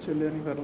ਚੱਲਿਆ ਨਹੀਂ ਕਰ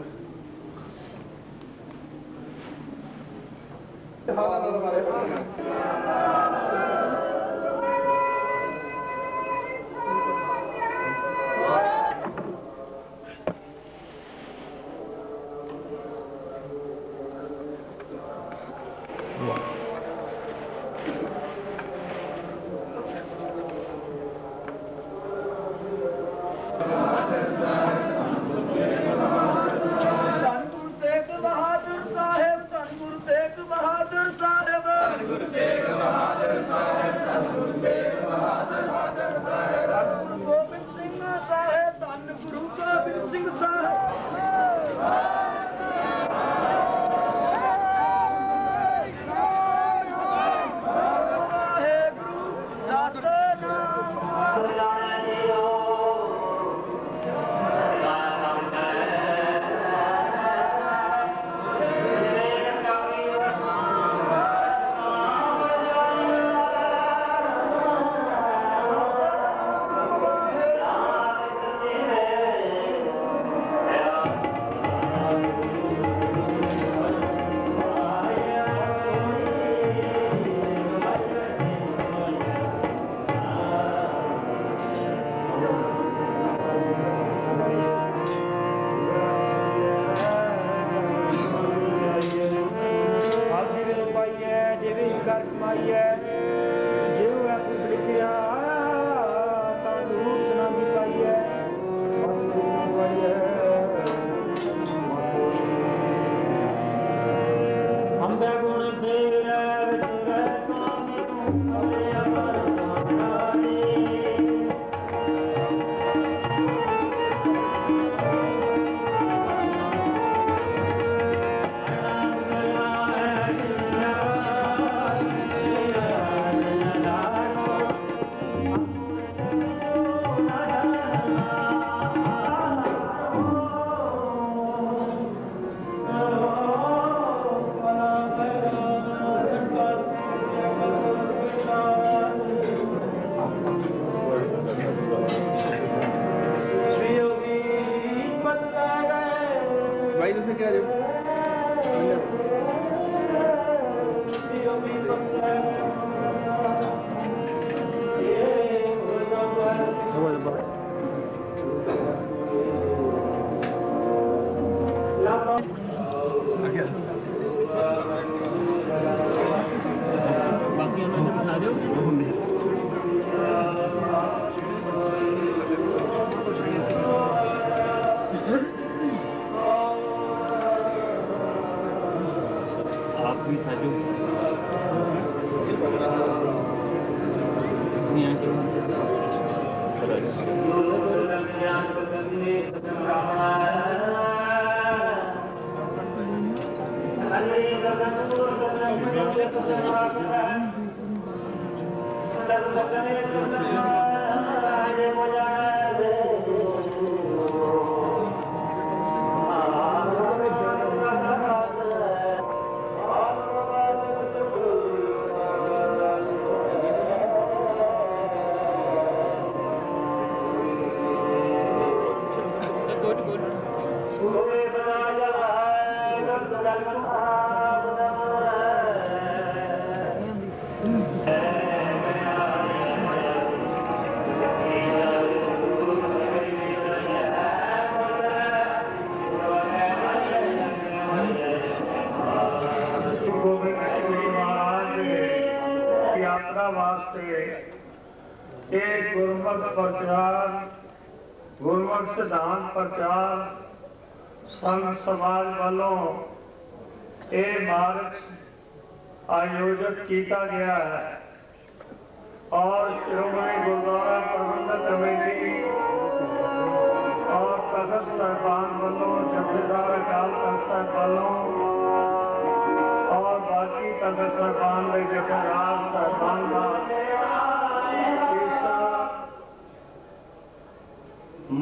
गुरमुख गुरमत सिद्धांत प्रचार संघ समाज वालों ये मार्च आयोजित किया गया है और श्रोमणी गुरुद्वारा प्रबंधक कमेटी और तख्त साहिबान वालों, जथेदार अकाल तख्त साहिब वालों और बाकी तख्त साहिबान के जथेदार साहिबान का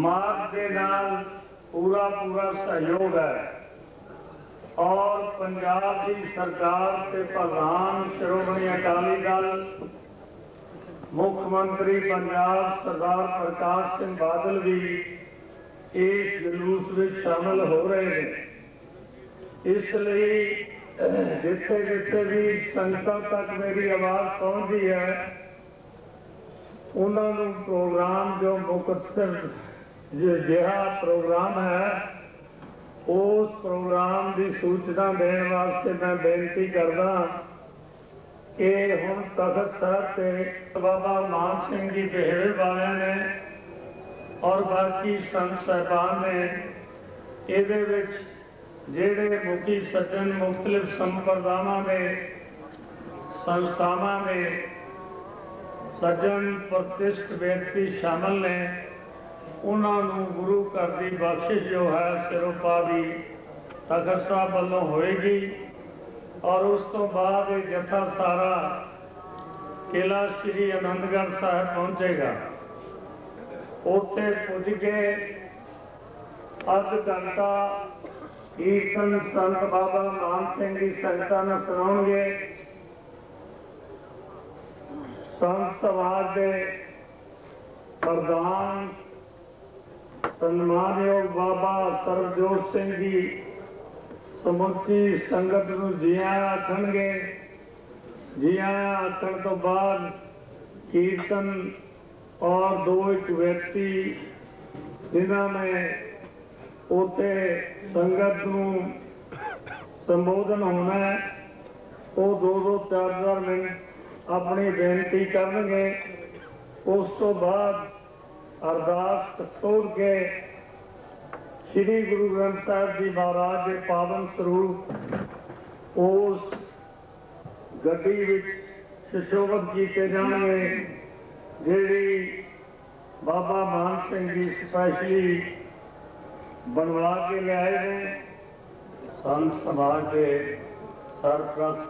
मार्ग के नाल पूरा सहयोग है और पंजाब की सरकार के प्रधान श्रोमणी अकाली दल मुख्यमंत्री पंजाब सरदार प्रकाश सिंह बादल भी इस जुलूस में शामिल हो रहे हैं। इसलिए जिथे जिथे भी संगतां तक मेरी आवाज पहुंची है उन्होंने प्रोग्राम जो मुकसर जिहा प्रोग्राम है उस प्रोग्राम की सूचना देने वास्ते मैं बेनती करदा कि हुण तख्त साहब से बाबा मान सिंह जी बेहड़ वाले ने और बाकी संत साहिबान ने ये जेड़े मुखी सज्जन मुख्तलिफ संप्रदायां में संस्थावां में सज्जन प्रतिष्ठित व्यक्ति शामिल ने उन्होंने गुरु घर की बख्शिश जो है सिरोपा भी तख्त साहब वालों होएगी और उस तो बाद जत्था सारा किला श्री आनंदगढ़ साहब पहुंचेगा। उत्थे पुज के अध घंटा कीर्तन संत बाबा मान सिंह की संगतां नूं सुणाउणगे। संत समाज के प्रधान सन्मानयोग बाबा सरबजोत सिंह जी समुची संगत नूं जी आया आखणगे। जी आया आखण तो बाद कीर्तन और दो एक व्यक्ति जिन्होंने उत्थे संगत नूं संबोधन होना है वो दो चार मिनट अपनी बेनती करनगे। उस तो बाद अरदास तोड़ के श्री गुरु ग्रंथ साहिब जी महाराज के पावन स्वरूप उस गड्डी विच सुशोभित किए जाएंगे जिहड़ी बाबा मान सिंह जी स्पैशली बनवा के लियाए हैं। संत समाज के सरप्रस्त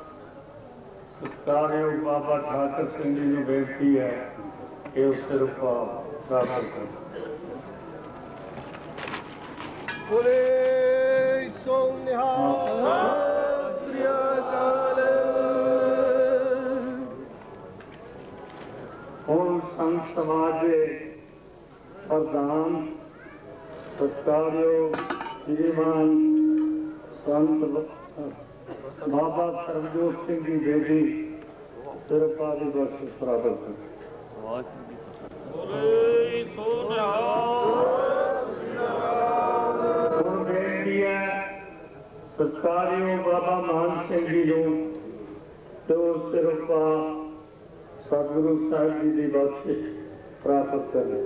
सत्कारयोग बाबा ठाकर सिंह जी को बेनती है कि उस सिर प्राप्त कर। संत समाज के प्रधान सत्कारयोग श्रीमान संत बाबा सरबजोत सिंह की बेटी सिरोपा की बख्शिश प्राप्त कर। सत्कारयोग बाबा मान सिंह जी तो सिरोपा सतगुरु साहिब जी की बख्शिश प्राप्त करने।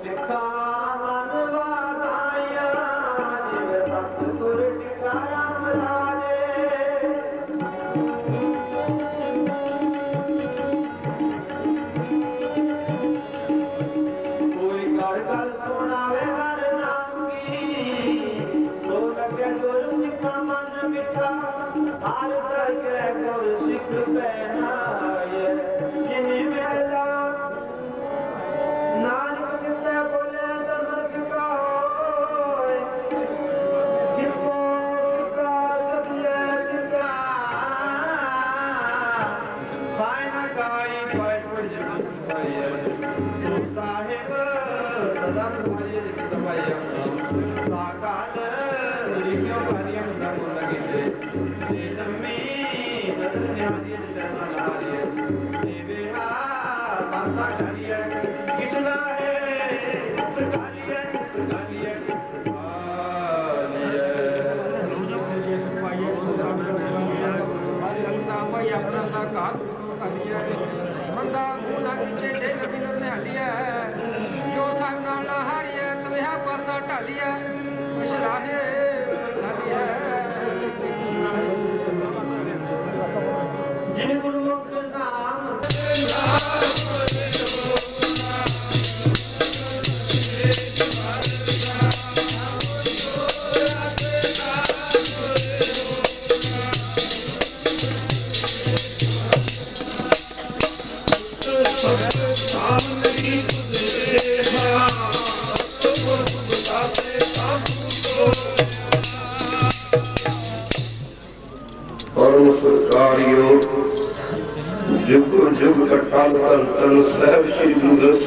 सिखा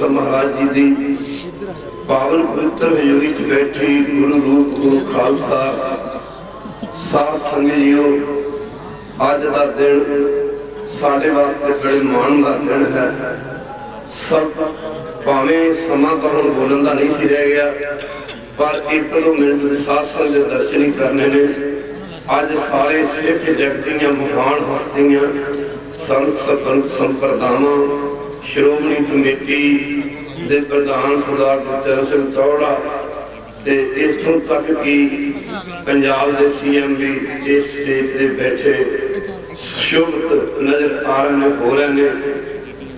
महाराज जी दी पावन पवित्र हजूरी च बैठी गुरु रूप गुरु खालसा साथ संगत अज का दिन साढ़े वास्ते बड़े मान का दिन है। सब भावें समा तो हम बोलन का नहीं सी रह गया, पर एक दो मिनट सत्संग के दर्शन ही करने ने। अज सारे सिख जगत दी महान हस्तियां संत सतन संप्रदावां श्रोमणी कमेटी दे प्रधान सरदार गुरचरण सिंह तौड़ा ते इत्थों तक कि पंजाब के CM भी इस स्टेज पे बैठे शुभ नजर आ रहे हो रहे ने।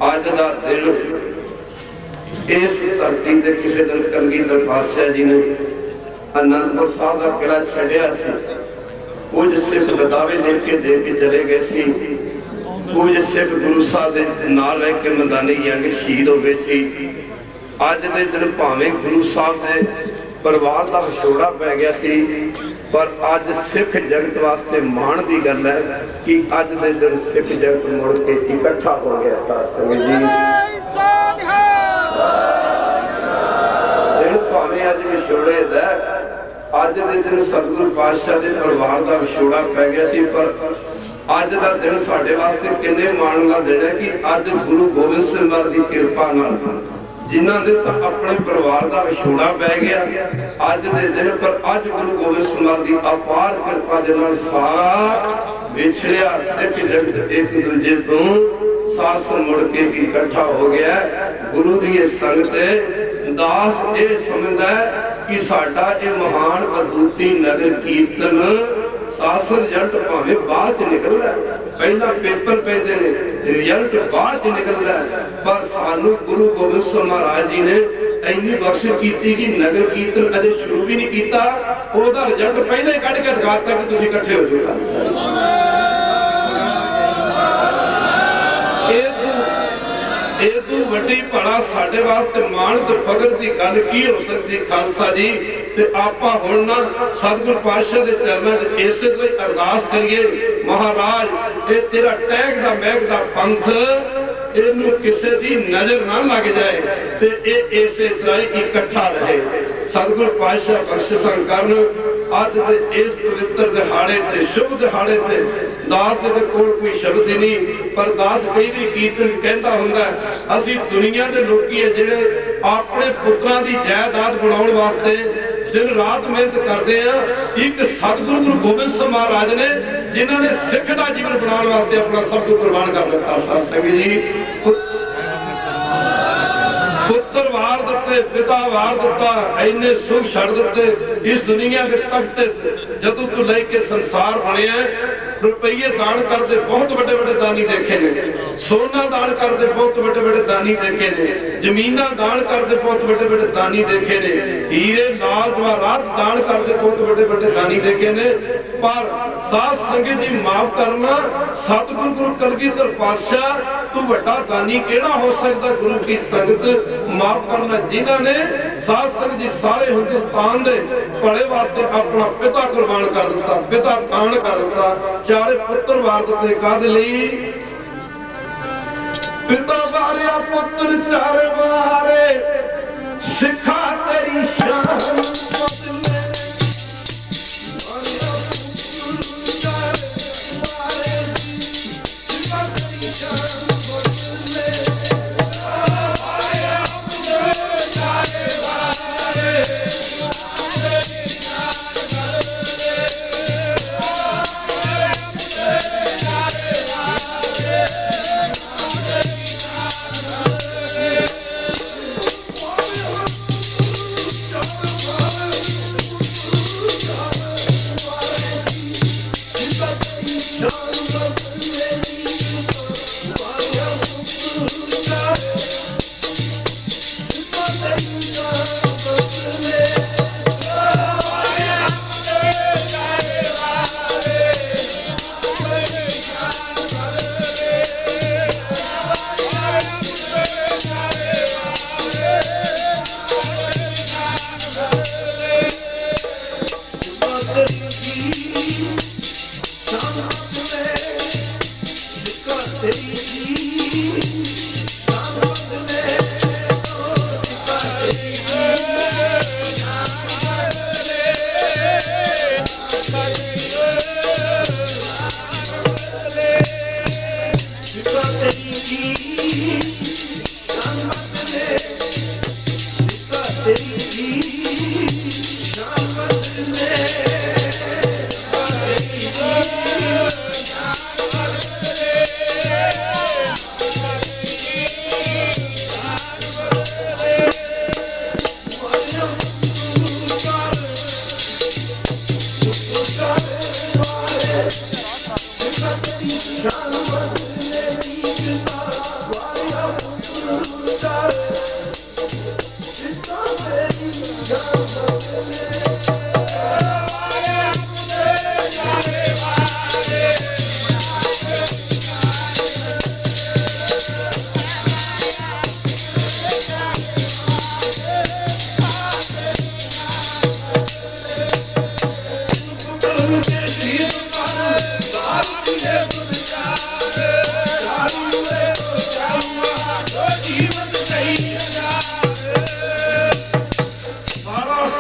अज का दिन इस धरती से किसी दिन कलगीधर पातशाह जी ने आनंदपुर साहब का किला छड़िया सी। कुछ सिख बदावे लेके दे के चले गए सी, कुछ सिख गुरु साहब के नाल रह के मैदानी जंग शहीद हो गए सी। अज के दिन भावें गुरु साहब के परिवार का विछोड़ा पै गया सी, पर अज सिख जगत वास्ते मान की गल है कि अज के दिन सिख जगत मुड़ के इकट्ठा हो गया। संगत जी दिन भावें अज विछोड़े दा, अज के दिन सतगुरु पातशाह के परिवार का विछोड़ा पै गया सी, पर अज का दिन साडे वास्ते किन्ने मान का दिन है कि अज गुरु गोबिंद सिंह महाराज की कृपा नाल जिन्हां दे तां अपने परिवार का विछोड़ा पै गया अज के दिन, पर अज गुरु गोबिंद सिंह महाराज की अपार कृपा दे नाल सारा विछड़िया सिख जगत एक दूजे तो सास मुड़ के इकट्ठा हो गया। गुरु की संगत दास ये समझदा है कि साडा ये महान अदूती नगर कीर्तन सास रिजल्ट भावें बाद च निकलदा, पहला पेपर पैंदे ने रिजल्ट बाद च निकलदा, पर सानू गुरु गोबिंद सिंह महाराज जी ने इन्नी बख्शिश की कि नगर कीर्तन अजे शुरू भी नहीं किया, ओदा रिजल्ट पहले ही कढ़ के दिखाता कि तुसीं इकट्ठे हो जाओ। इदू वड्डी भला साडे वास्ते मान ते फखर की गल की हो सकती खालसा जी। ते आपां हुण ना सतगुर पातशाह दे चरणां च इसे कोई अरदास करिए, महाराज ये तेरा टैग दा मैग दा पंथ इनू किसे दी नजर ना लग जाए ते ये इसे तरह इकट्ठा रहे। सतगुर पातशाह बख्शिशां करन। अज दे इस पवित्र दिहाड़े ते शुभ दिहाड़े ते दास दे कोल कोई शब्द ही नहीं, पर दास कई भी कीर्तन कहता हुंदा असीं दुनिया दे लोकी है जिहड़े अपने पुत्रां दी जायदाद बनाउण वास्ते दिन रात मेहनत करते हैं। एक सतगुरु गुरु गोबिंद सिंह महाराज ने जिन्होंने सिख का जीवन बनाने वास्ते अपना सब कुछ कुर्बान कर दिता। संगत जी पुत्र वार दिते, पिता वार दिता, इन्ने सुख छड़ दिते इस दुनिया के तख्त जदों तो लेके संसार बनिया। रुपये दान करते बहुत बड़े बड़े दानी देखे ने, सोना दान करते बहुत बड़े बड़े दानी देखे ने, जमीना दान करते बहुत बड़े बड़े दानी देखे ने, हीरे लाल जवाहरात दान करते बहुत बड़े बड़े दानी देखे ने। पर साध संगत जी माफ करना, सतगुरु गुरु कलगीधर पातशाह तू बड़ा दानी केड़ा हो सकता। गुरु की संगत माफ करना, जिन्होंने साध संगत जी सारे हिंदुस्तान दे भले वास्ते अपना पिता कुर्बान कर दिता, पिता दान कर दिता, चारे पुत्र वार दिते। काहदे लई? पिता वारिया पुत्र चारे वारे, सिखा तेरी शान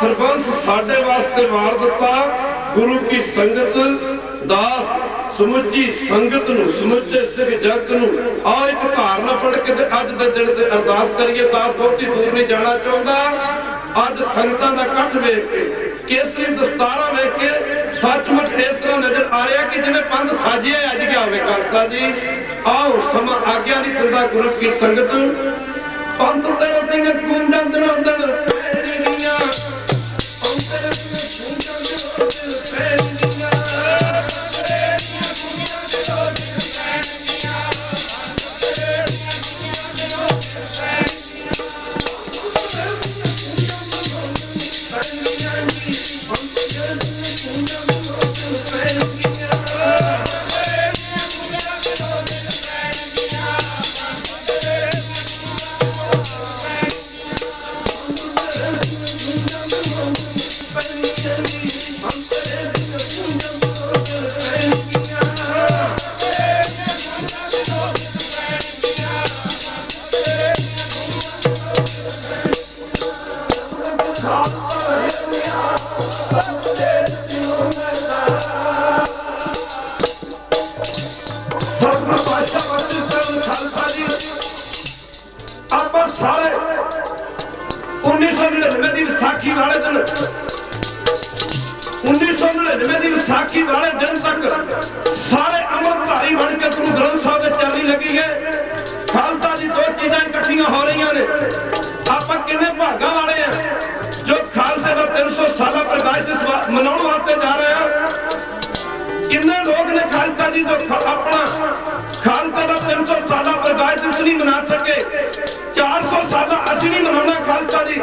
सरबंस साडे वास्ते वार दिता गुरु की संगत दास समुची संगत नूं समुचे सिख जगत नूं आ एक धारणा पढ़ के अज दे दिन ते अरदास करिए। दास बहुती दूर नहीं जाना चाहता। अज संगतां दा इकट्ठ वेख के केसरी दस्तारा वेख के सचमुच इस तरह नजर आ रहा कि जिवें पंथ साजिया अज गया होवे। खालसा जी आओ समा आग्या नहीं दिंदा गुरु की संगत पंथ तेरे दिन गूंजन दिनों दिन सारे 1999 की विसाखी वाले दिन 1999 की विसाखी वाले दिन तक सारे अमृतधारी बन के गुरु ग्रंथ साहब में चलनी लगी है। खालसा जी दो चीजें इकट्ठियां हो रही ने। आप किन्ने भागा वाले हैं जो खालसे का 300 साल प्रकाश मनाने वास्ते जा रहे हैं। किन्ने लोग ने खालसा जी जो अपना खालसा का 300 साल प्रकाश दिवस नहीं मना सके। 400 साल असी नहीं मनाना खालसा जी।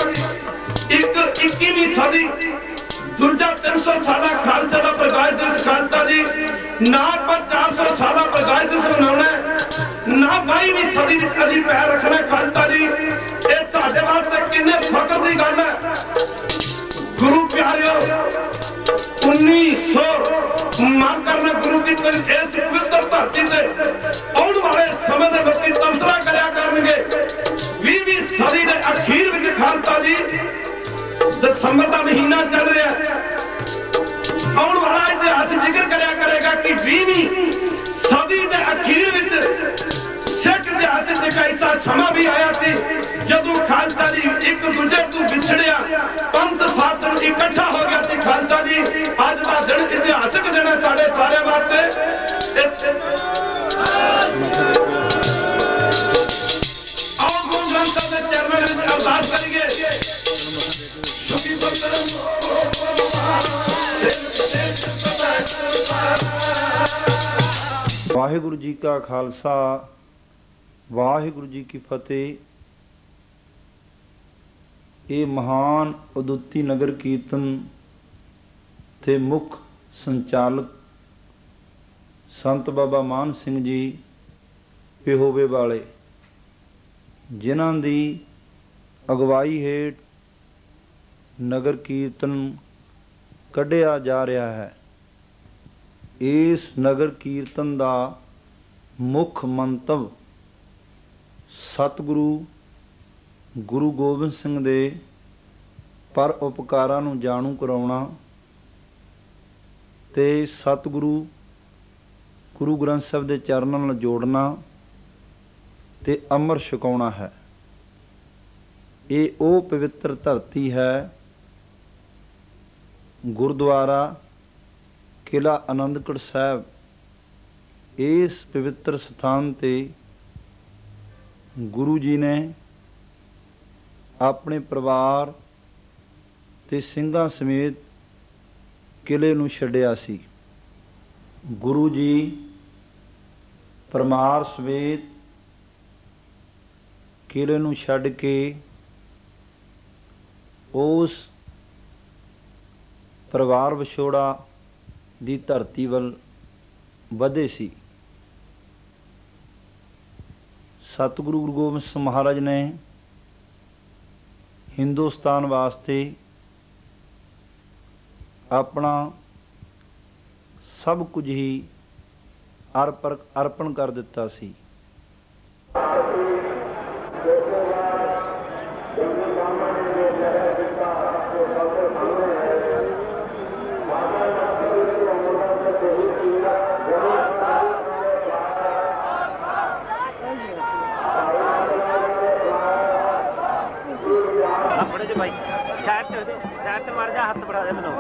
21वीं सदी दूजा 300 साल खालसा का प्रकाश दिवस खालसा जी ना पर 400 साल प्रकाश दिवस मनाना ना 22वीं सदी अभी पैर रखना खालसा जी। ये साडे वास्ते किन्ने फख्र की गल है। गुरु प्यारियो 1900 माफ करना गुरु की इस पवित्र धरती से आने वाले समय के लोग तबसरा करया करनगे। 20वीं सदी के अखीर में खालसा जी दसंबर का महीना चल रहा है। आने वाला इतिहास जिक्र करया करेगा कि 20वीं सदी के अखीर में सिख इतिहास एक ऐसा समा भी आया थी जदों खालसा जी एक दूजे तो विछड़िया पंथ शासन इकट्ठा हो गया। वाहिगुरु जी का खालसा वाहिगुरु जी की फतेह। ये महान उदुती नगर कीर्तन थे मुख संचालक संत बाबा मान सिंह जी पिहोवे वाले, जिन्हां दी अगवाई हेठ नगर कीर्तन कढ़िया जा रहा है। इस नगर कीर्तन का मुख मंतव सतगुरु गुरु गोबिंद सिंह दे पर उपकारां नूं जाणू कराउणा ते सतगुरु गुरु ग्रंथ साहिब दे चरनां नाल जोड़ना ते अमर छकाउणा है। ये वो पवित्र धरती है, गुरुद्वारा किला आनंदगढ़ साहब। इस पवित्र स्थान ते गुरु जी ने अपने परिवार ते ਸਿੰਘਾਂ समेत किले नूं छड्डिया सी। गुरु जी परमार समेत किले नूं छड्ड के उस परिवार विछोड़ा दी धरती वल वधे सी। सतगुरु गुरु गोबिंद सिंह महाराज ने हिंदुस्तान वास्ते अपना सब कुछ ही अर्पण कर दिता सी। भाई साइड से मार जा, हाथ बढ़ा दे मैनू।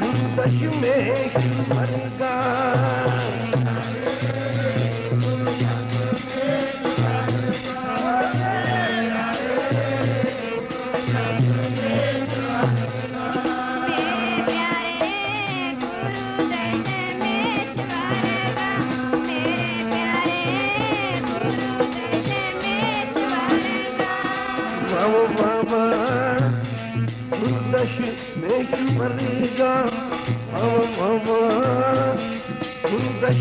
दशमेश मरगा दशमेश्वरेगा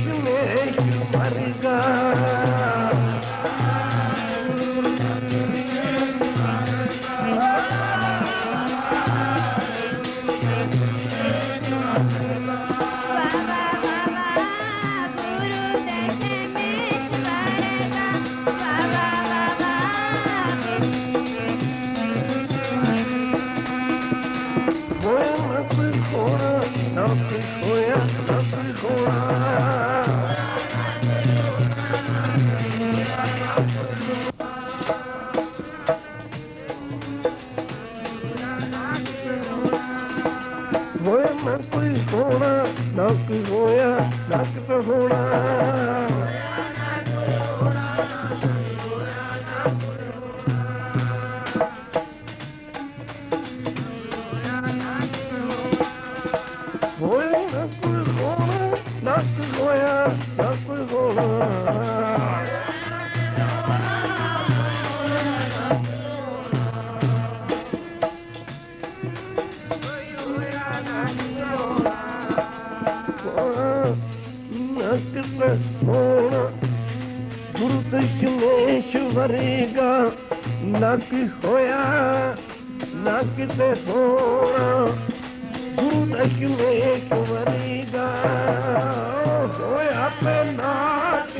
दशमेश्वरेगा दशमेश्वरेगा नक होया नक ते सोना गुरु दशमेश्वरेगा होया पे नाच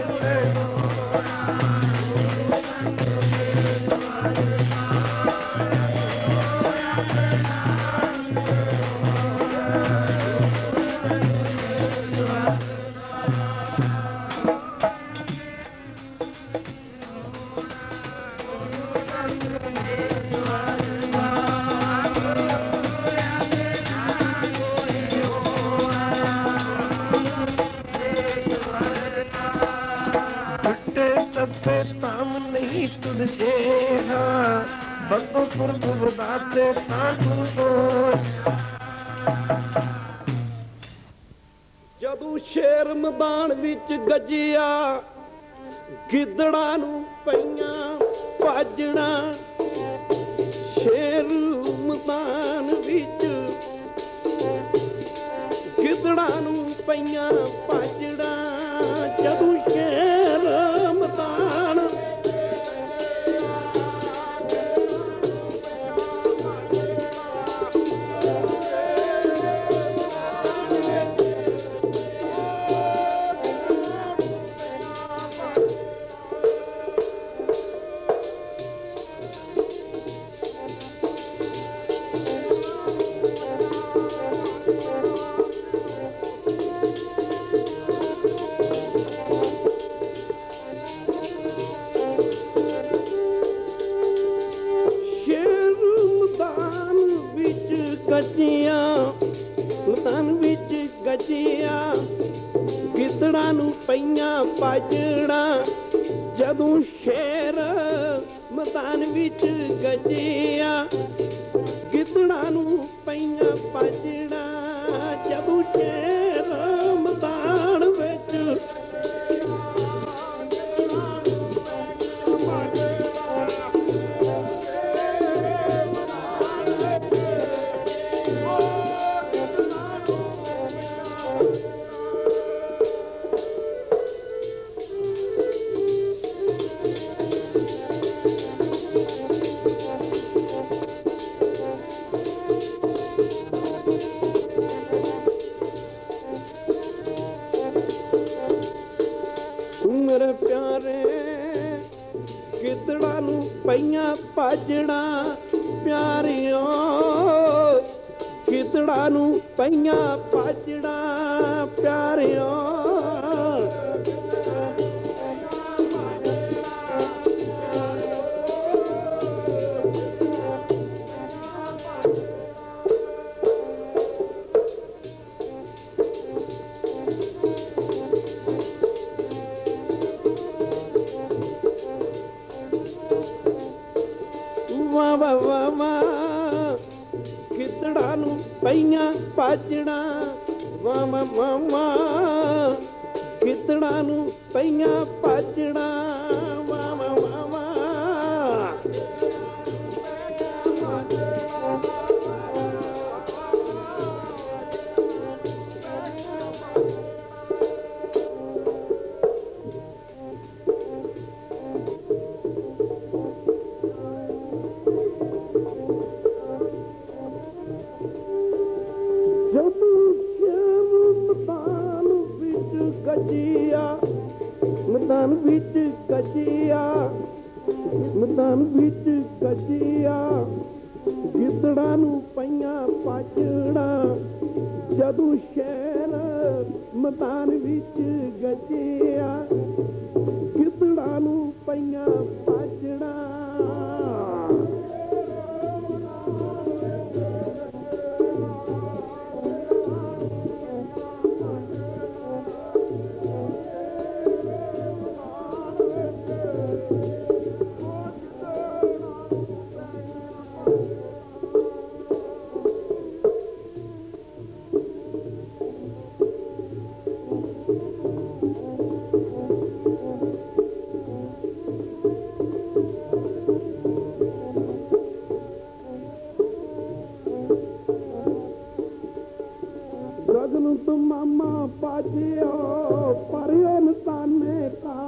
ਜਦੋਂ ਸ਼ੇਰ ਮੈਦਾਨ ਵਿੱਚ ਗੱਜਿਆ ਗਿੱਦੜਾਂ ਨੂੰ ਪਈਆਂ ਭਾਜਣਾ ਸ਼ੇਰ ਮੈਦਾਨ ਵਿੱਚ ਗਿੱਦੜਾਂ ਨੂੰ ਪਈਆਂ ਭਾਜਣਾ ਜਦੋਂ ਸ਼ੇਰ ਮੈਦਾਨ ਮੈਦਾਨ ਵਿੱਚ ਗੱਜਿਆ ਗਿੱਦੜਾਂ ਨੂੰ ਪਈਆਂ ਭਾਜੜਾਂ ਜਦੋਂ ਸ਼ੇਰ ਮੈਦਾਨ ਵਿੱਚ ਗੱਜਿਆ ਗਿੱਦੜਾਂ ਨੂੰ ਪਈਆਂ ਭਾਜੜਾਂ ਜਦੋਂ ਸ਼ੇਰ ਮੈਦਾਨ ਵਿੱਚ ਮੇਰੇ ਪਿਆਰੇ ਗਿੱਦੜਾਂ ਨੂੰ ਪਈਆਂ ਭਾਜੜਾਂ ਪਿਆਰਿਓ ਗਿੱਦੜਾਂ ਨੂੰ ਪਈਆਂ ਭਾਜੜਾਂ ਪਿਆਰਿਓ ਪਈਆਂ ਭਾਜਣਾ ਵਾਵਾ ਵਾਵਾ ਗਿੱਦੜਾਂ ਨੂੰ ਪਈਆਂ ਭਾਜਣਾ ਵਾਵਾ ਵਾਵਾ ਮੈਦਾਨ ਵਿੱਚ ਗੱਜਿਆ ਮੈਦਾਨ ਵਿੱਚ ਗੱਜਿਆ ਗਿੱਦੜਾਂ ਨੂੰ ਪਈਆਂ ਭਾਜੜਾ ਜਦੋਂ ਸ਼ਹਿਰ ਮੈਦਾਨ ਵਿੱਚ ਗੱਜਿਆ ਗਿੱਦੜਾਂ ਨੂੰ ਪਈਆਂ ਭਾਜੜਾ गगन तो मामा पाजियो परियो ताने का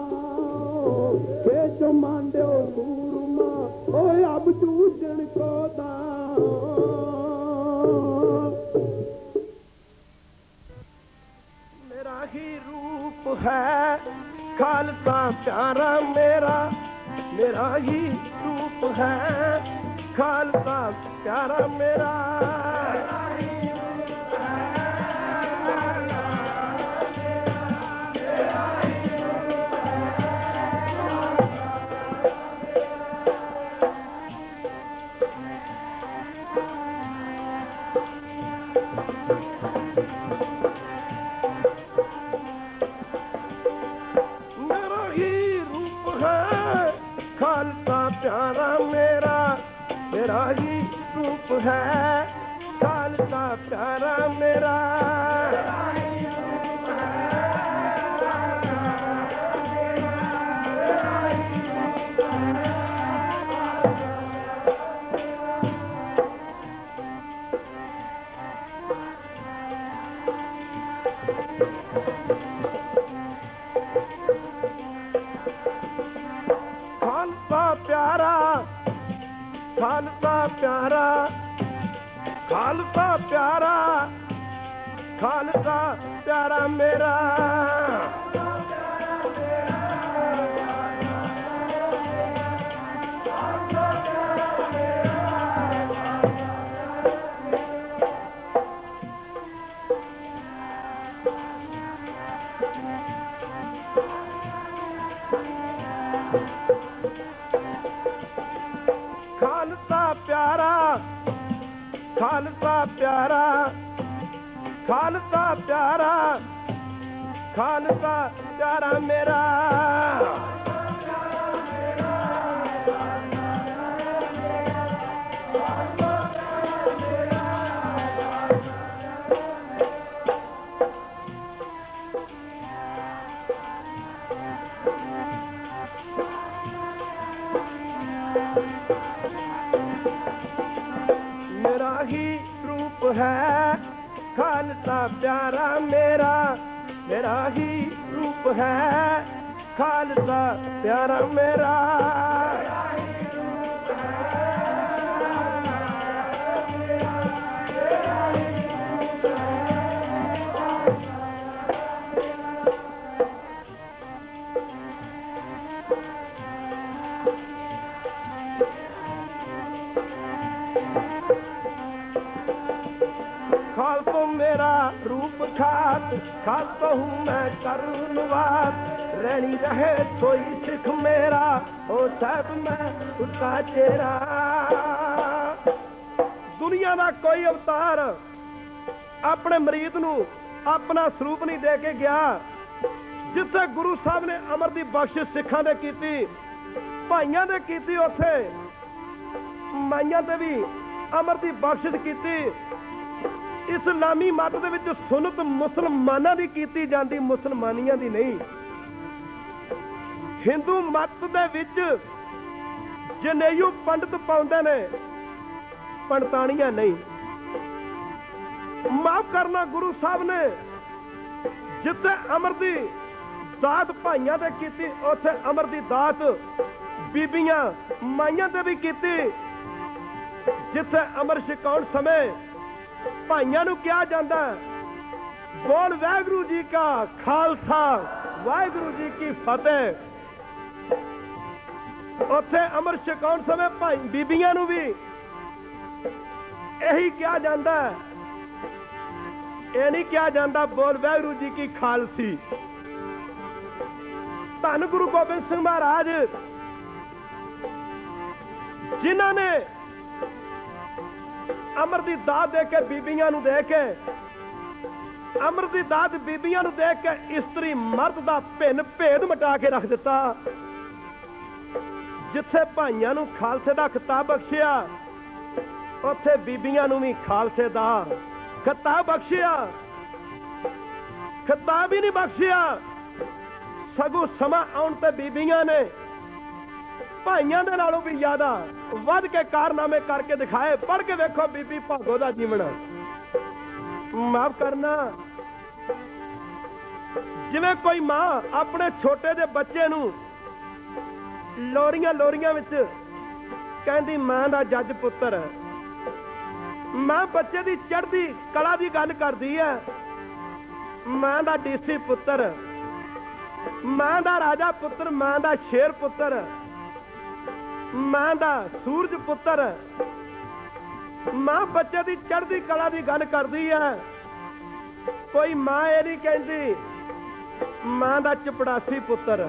के जो मांडो सूरमा ओ अब चूजन को दा मेरा ही रूप है खालसा प्यारा मेरा ही रूप है खालसा प्यारा मेरा प्यारा मेरा ही रूप है खालसा प्यारा मेरा खालसा प्यारा खालसा प्यारा खालसा प्यारा मेरा खालसा प्यारा खालसा प्यारा खालसा प्यारा खालसा प्यारा मेरा मेरा ही रूप है खालसा प्यारा मेरा ही रूप है खालसा प्यारा मेरा खालसो मेरा रूप खालसो हूँ मैं करुणवाद रहनी रहे कोई सिख मेरा ओ साहब मैं उसका चेहरा दुनिया का कोई अवतार अपने मरीद नू अपना स्वरूप नहीं दे के गया जिथे गुरु साहब ने अमर दी बख्शिश सिखा ने की भाइयों ने की उथे माइया ने भी अमर दी बख्शिश की ਇਸਲਾਮੀ ਮਤ ਦੇ ਵਿੱਚ ਸੁਨਨਤ ਮੁਸਲਮਾਨਾਂ ਦੀ ਕੀਤੀ ਜਾਂਦੀ, ਮੁਸਲਮਾਨੀਆਂ ਦੀ ਨਹੀਂ। ਹਿੰਦੂ ਮਤ ਦੇ ਵਿੱਚ ਜਨੇਊ ਪੰਡਤ ਪਾਉਂਦੇ ਨੇ, ਪੰਡਤਾਣੀਆਂ ਨਹੀਂ। ਮਾਫ ਕਰਨਾ, ਗੁਰੂ ਸਾਹਿਬ ਨੇ ਜਿੱਥੇ ਅਮਰ ਦੀ ਦਾਤ ਭਾਈਆਂ ਤੇ ਕੀਤੀ, ਉੱਥੇ ਅਮਰ ਦੀ ਦਾਤ ਬੀਬੀਆਂ ਮਾਈਆਂ ਤੇ ਵੀ ਕੀਤੀ। ਜਿੱਥੇ ਅਮਰ ਛਕਾਉਣ ਸਮੇਂ ਭਾਈਆਂ ਨੂੰ ਕਿਹਾ ਜਾਂਦਾ, ਬੋਲ ਵਾਹਿਗੁਰੂ ਜੀ ਕਾ ਖਾਲਸਾ ਵਾਹਿਗੁਰੂ ਜੀ ਕੀ ਫਤਿਹ, ਉੱਥੇ ਅਮਰ ਛਕਾਉਣ ਸਮੇਂ ਭਾਈ ਬੀਬੀਆਂ ਨੂੰ ਵੀ ਇਹੀ ਕਿਹਾ ਜਾਂਦਾ। ਇਹ ਨਹੀਂ ਕਿਹਾ ਜਾਂਦਾ ਬੋਲ ਵਾਹਿਗੁਰੂ ਜੀ ਕੀ ਖਾਲਸੀ। ਧੰਨ ਗੁਰੂ ਗੋਬਿੰਦ ਸਿੰਘ ਮਹਾਰਾਜ ਜਿਨ੍ਹਾਂ ਨੇ ਅਮਰ ਦੀ ਦਾਤ ਦੇ ਕੇ ਬੀਬੀਆਂ ਨੂੰ ਦੇ ਕੇ, ਅਮਰ ਦੀ ਦਾਤ ਬੀਬੀਆਂ ਨੂੰ ਦੇ ਕੇ ਇਸਤਰੀ ਮਰਦ ਦਾ ਭਿੰਨ ਭੇਦ ਮਿਟਾ ਕੇ ਰੱਖ ਦਿੱਤਾ। ਜਿੱਥੇ ਭਾਈਆਂ ਨੂੰ ਖਾਲਸੇ ਦਾ ਖਿਤਾਬ ਬਖਸ਼ਿਆ, ਉੱਥੇ ਬੀਬੀਆਂ ਨੂੰ ਵੀ ਖਾਲਸੇ ਦਾ ਖਿਤਾਬ ਬਖਸ਼ਿਆ। ਖਿਤਾਬ ਹੀ ਨਹੀਂ ਬਖਸ਼ਿਆ, ਸਗੋਂ ਸਮਾਂ ਆਉਣ ਤੇ ਬੀਬੀਆਂ ਨੇ ਭਾਈਆਂ ਦੇ ਨਾਲੋਂ ਵੀ ਜ਼ਿਆਦਾ ਵੱਧ ਕੇ ਕਾਰਨਾਮੇ ਕਰਕੇ ਦਿਖਾਏ। ਪੜ੍ਹ ਕੇ ਵੇਖੋ ਬੀਬੀ ਭਾਗੋ ਦਾ ਜੀਵਨ। ਮਾਫ ਕਰਨਾ, ਜਿਵੇਂ ਕੋਈ ਮਾਂ ਆਪਣੇ ਛੋਟੇ ਜਿਹੇ ਬੱਚੇ ਨੂੰ ਲੋਰੀਆਂ ਵਿੱਚ ਕਹਿੰਦੀ ਮਾਂ ਦਾ ਜੱਜ ਪੁੱਤਰ, ਮਾਂ ਬੱਚੇ ਦੀ ਚੜ੍ਹਦੀ ਕਲਾ ਦੀ ਗੱਲ ਕਰਦੀ ਹੈ, ਮਾਂ ਦਾ ਡੀਸੀ ਪੁੱਤਰ, ਮਾਂ ਦਾ ਰਾਜਾ ਪੁੱਤਰ, ਮਾਂ ਦਾ ਸ਼ੇਰ ਪੁੱਤਰ, ਮਾਂ ਦਾ ਸੂਰਜ ਪੁੱਤਰ। ਮਾਂ ਬੱਚੇ ਦੀ ਚੜ੍ਹਦੀ ਕਲਾ ਦੀ ਗੱਲ ਕਰਦੀ ਹੈ। ਕੋਈ ਮਾਂ ਇਹ ਨਹੀਂ ਕਹਿੰਦੀ ਮਾਂ ਦਾ ਚਪੜਾਸੀ ਪੁੱਤਰ,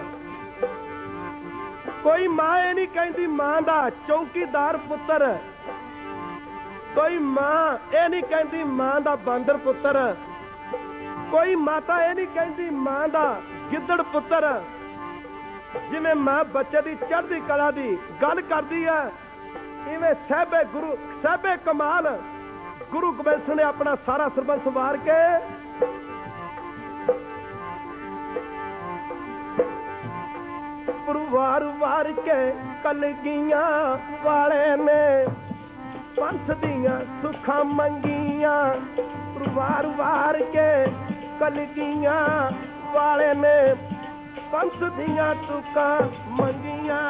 ਕੋਈ ਮਾਂ ਇਹ ਨਹੀਂ ਕਹਿੰਦੀ ਮਾਂ ਦਾ ਚੌਕੀਦਾਰ ਪੁੱਤਰ, ਕੋਈ ਮਾਂ ਇਹ ਨਹੀਂ ਕਹਿੰਦੀ ਮਾਂ ਦਾ ਬਾਂਦਰ ਪੁੱਤਰ, ਕੋਈ ਮਾਤਾ ਇਹ ਨਹੀਂ ਕਹਿੰਦੀ ਮਾਂ ਦਾ ਗਿੱਦੜ ਪੁੱਤਰ। ਜਿਵੇਂ ਮਾਂ ਬੱਚੇ ਦੀ ਚੜ੍ਹਦੀ ਕਲਾ ਦੀ ਗੱਲ ਕਰਦੀ ਹੈ, ਇਵੇਂ ਸਾਹਿਬੇ ਗੁਰੂ ਸਾਹਿਬੇ ਕਮਾਲ ਗੁਰੂ ਗੋਬਿੰਦ ਸਿੰਘ ਨੇ ਆਪਣਾ ਸਾਰਾ ਸਰਬੰਸ ਵਾਰ ਕੇ ਪਰਿਵਾਰ ਵਾਰ ਕੇ ਕਲਗੀਆਂ ਵਾਲੇ ਨੇ ਪੰਥ ਦੀਆਂ ਸੁੱਖਾਂ ਮੰਗੀਆਂ। ਪਰਿਵਾਰ ਵਾਰ ਕੇ ਕਲਗੀਆਂ ਵਾਲੇ ਨੇ ਪੰਥ ਦੀਆਂ ਸੁੱਖਾਂ ਮੰਗੀਆਂ।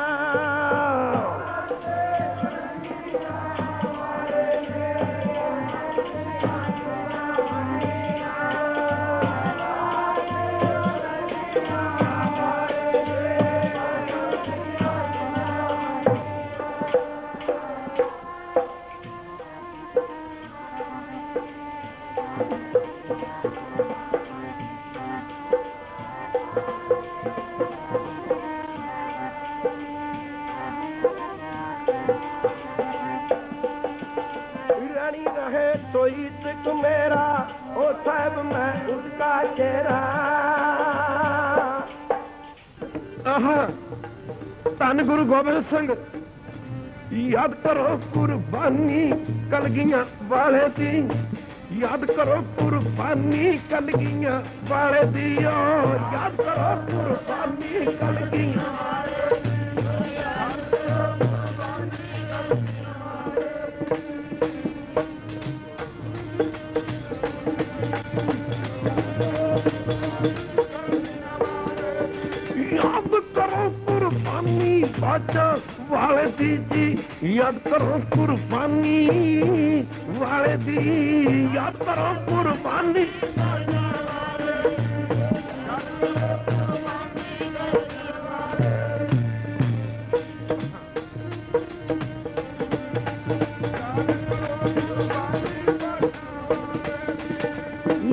मेरा ओ साहब मैं उसका चेहरा। धन गुरु गोबिंद सिंह याद करो कुर्बानी कलगियां वाले दी, याद करो कुर्बानी कलगियां वाले दी, याद करो कुर्बानी कलगियां बाचा वाले दी जी, याद करो कुर्बानी वाले दी, याद करो कुर्बानी।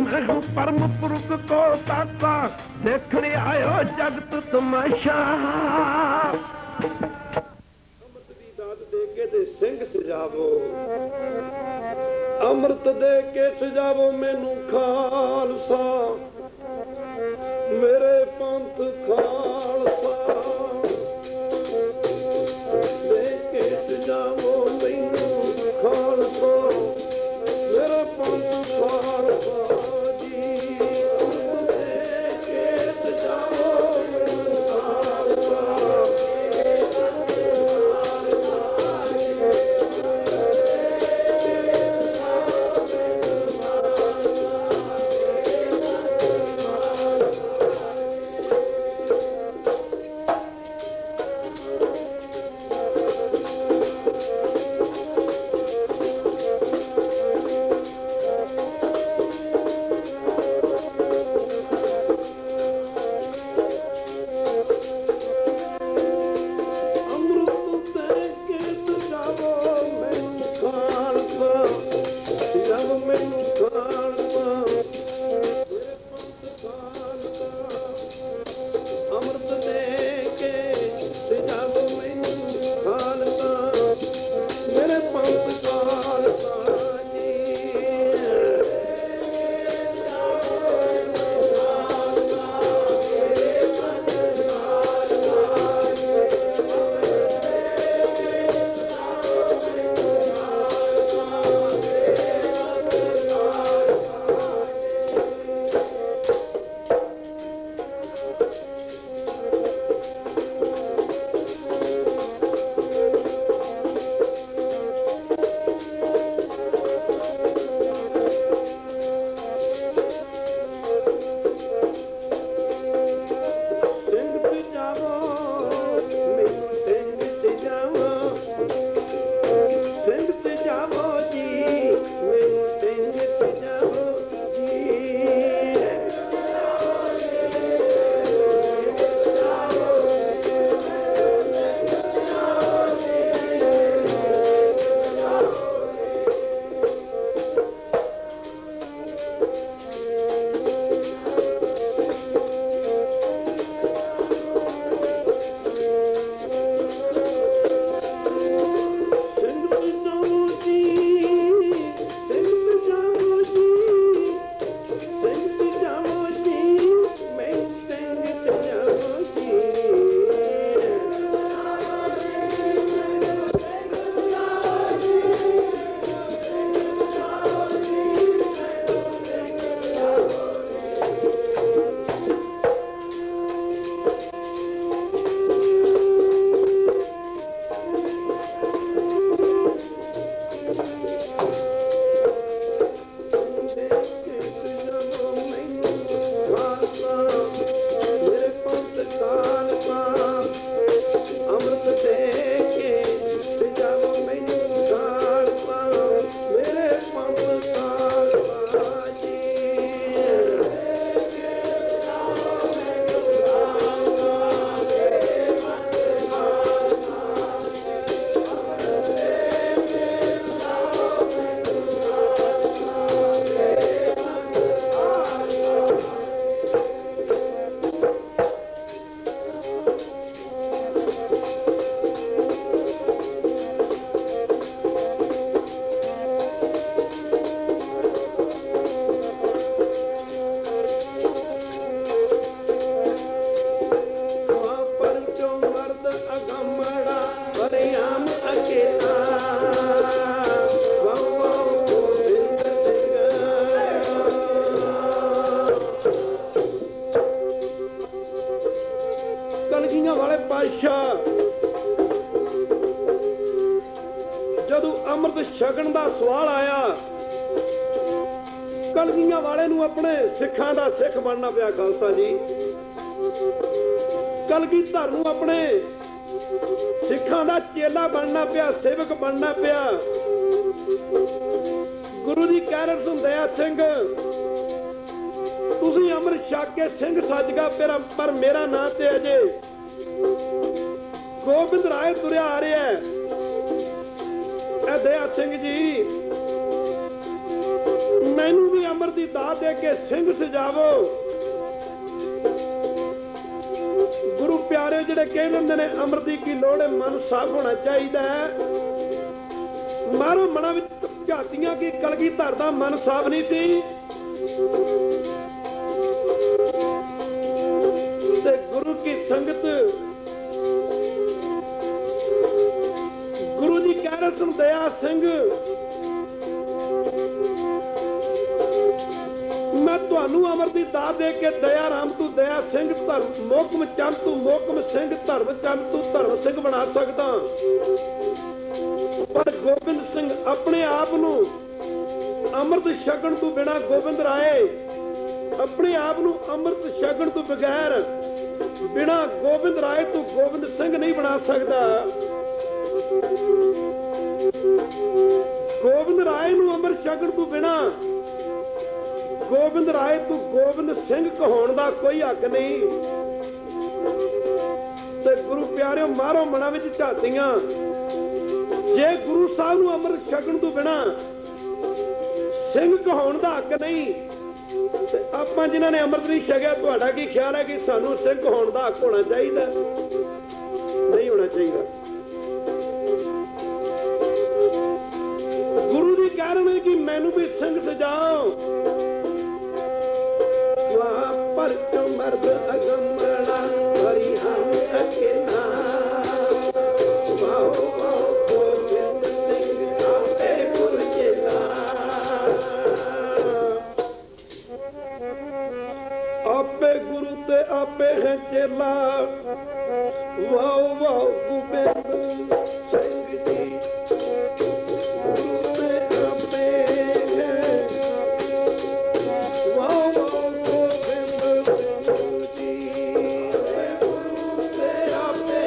मैं परम पुरुष को ताका देखने आयो जगत तमाशा। ਸਿੰਘ ਸਜਾਵੋ ਅੰਮ੍ਰਿਤ ਦੇ ਕੇ ਸਜਾਵੋ ਮੈਨੂੰ ਖਾਲਸਾ, ਮੇਰੇ ਪੰਥ ਖਾਲਸਾ ਦੇ ਕੇ ਸਜਾਵੋ ਮੈਨੂੰ ਖਾਲਸਾ, ਮੇਰੇ ਪੰਥ ਖਾਲਸਾ। ਛਕਣ ਦਾ ਸਵਾਲ ਆਇਆ, ਕਲਗੀਆਂ ਵਾਲੇ ਨੂੰ ਆਪਣੇ ਸਿੱਖਾਂ ਦਾ ਸਿੱਖ ਬਣਨਾ ਪਿਆ। ਖਾਲਸਾ ਜੀ, ਕਲਗੀਧਰ ਨੂੰ ਆਪਣੇ ਸਿੱਖਾਂ ਦਾ ਚੇਲਾ ਬਣਨਾ ਪਿਆ, ਸੇਵਕ ਬਣਨਾ ਪਿਆ। ਗੁਰੂ ਜੀ ਕਹਿ ਰਹੇ ਸਨ, ਦਇਆ ਸਿੰਘ ਤੁਸੀਂ ਅੰਮ੍ਰਿਤ ਛਕ ਕੇ ਸਿੰਘ ਸੱਜ ਗਿਆ, ਪਰ ਮੇਰਾ ਨਾਂ ਤੇ ਅਜੇ ਗੋਬਿੰਦ ਰਾਏ ਤੁਰਿਆ ਆ ਰਿਹਾ ਹੈ। ਇਹ ਦਇਆ ਸਿੰਘ ਜੀ, ਮੈਨੂੰ ਵੀ ਅੰਮ੍ਰਿਤ ਦੀ ਦਾਤ ਦੇ ਕੇ ਸਿੰਘ ਸਜਾਵੋ। ਗੁਰੂ ਪਿਆਰੇ ਜਿਹੜੇ ਕਹਿੰਦੇ ਹੁੰਦੇ ਨੇ ਅੰਮ੍ਰਿਤ ਦੀ ਕੀ ਲੋੜ ਹੈ, ਮਨ ਸਾਫ਼ ਹੋਣਾ ਚਾਹੀਦਾ ਹੈ। ਮਾਰੋ ਮਨਾਂ ਵਿੱਚ ਝਾਤੀਆਂ ਕਿ ਕਲਗੀਧਰ ਦਾ ਮਨ ਸਾਫ਼ ਨਹੀਂ ਸੀ ਤੇ ਗੁਰੂ ਕੀ ਸੰਗਤ, ਗੁਰੂ ਜੀ ਕਹਿ ਰਹੇ ਸਨ, ਦਇਆ ਸਿੰਘ ਮੈਂ ਤੁਹਾਨੂੰ ਅੰਮ੍ਰਿਤ ਦੀ ਦਾਤ ਦੇ ਕੇ ਦਇਆ ਰਾਮ ਤੂੰ ਦਇਆ ਸਿੰਘ, ਧਰਮ ਮੋਕਮ ਚੰਦ ਤੂੰ ਮੋਕਮ ਸਿੰਘ, ਧਰਮ ਚੰਦ ਤੂੰ ਧਰਮ ਸਿੰਘ ਬਣਾ ਸਕਦਾ। ਪਰ ਗੋਬਿੰਦ ਸਿੰਘ ਆਪਣੇ ਆਪ ਨੂੰ ਅੰਮ੍ਰਿਤ ਛਕਣ ਤੋਂ ਬਿਨਾਂ, ਗੋਬਿੰਦ ਰਾਏ ਆਪਣੇ ਆਪ ਨੂੰ ਅੰਮ੍ਰਿਤ ਛਕਣ ਤੋਂ ਬਗੈਰ, ਬਿਨਾਂ ਗੋਬਿੰਦ ਰਾਏ ਤੋਂ ਗੋਬਿੰਦ ਸਿੰਘ ਨਹੀਂ ਬਣਾ ਸਕਦਾ। ਗੋਬਿੰਦ ਰਾਏ ਨੂੰ ਅੰਮ੍ਰਿਤ ਛਕਣ ਤੋਂ ਬਿਨਾਂ ਗੋਬਿੰਦ ਰਾਏ ਤੋਂ ਗੋਬਿੰਦ ਸਿੰਘ ਕਹਾਉਣ ਦਾ ਕੋਈ ਹੱਕ ਨਹੀਂ। ਤੇ ਗੁਰੂ ਪਿਆਰਿਓ, ਮਾਰੋ ਮਨਾਂ ਵਿੱਚ ਝਾਤੀਆਂ, ਜੇ ਗੁਰੂ ਸਾਹਿਬ ਨੂੰ ਅੰਮ੍ਰਿਤ ਛਕਣ ਤੋਂ ਬਿਨਾਂ ਸਿੰਘ ਕਹਾਉਣ ਦਾ ਹੱਕ ਨਹੀਂ ਤੇ ਆਪਾਂ ਜਿਨ੍ਹਾਂ ਨੇ ਅੰਮ੍ਰਿਤ ਨਹੀਂ ਛਕਿਆ, ਤੁਹਾਡਾ ਕੀ ਖਿਆਲ ਹੈ ਕਿ ਸਾਨੂੰ ਸਿੰਘ ਕਹਾਉਣ ਦਾ ਹੱਕ ਹੋਣਾ ਚਾਹੀਦਾ? ਨਹੀਂ ਹੋਣਾ ਚਾਹੀਦਾ। ਗੁਰੂ ਜੀ ਕਹਿ ਰਹੇ ਨੇ ਕਿ ਮੈਨੂੰ ਵੀ ਸਿੰਘ ਸਜਾਓ। ਵਾਹ ਪਰ ਮਰਦ ਅਗੰਮੜਾ ਹਰੀ ਹਮ ਅਕੇਨਾ, ਵਾਹ ਵਾਹ ਗੋਬਿੰਦ ਸਿੰਘ ਆਪੇ ਗੁਰਜੇਲਾ, ਆਪੇ ਗੁਰੂ ਤੇ ਆਪੇ ਹੈ ਚੇਲਾ। ਵਾਹ ਵਾਹ ਗੋਬਿੰਦ ਸਿੰਘ ਜੀ ਗੁਰੂ ਤੇ ਆਪੇ ਹੈ। ਵਾਹ ਵਾਹ ਗੋਬਿੰਦ ਸਿੰਘ ਜੀ ਗੁਰੂ ਤੇ ਆਪੇ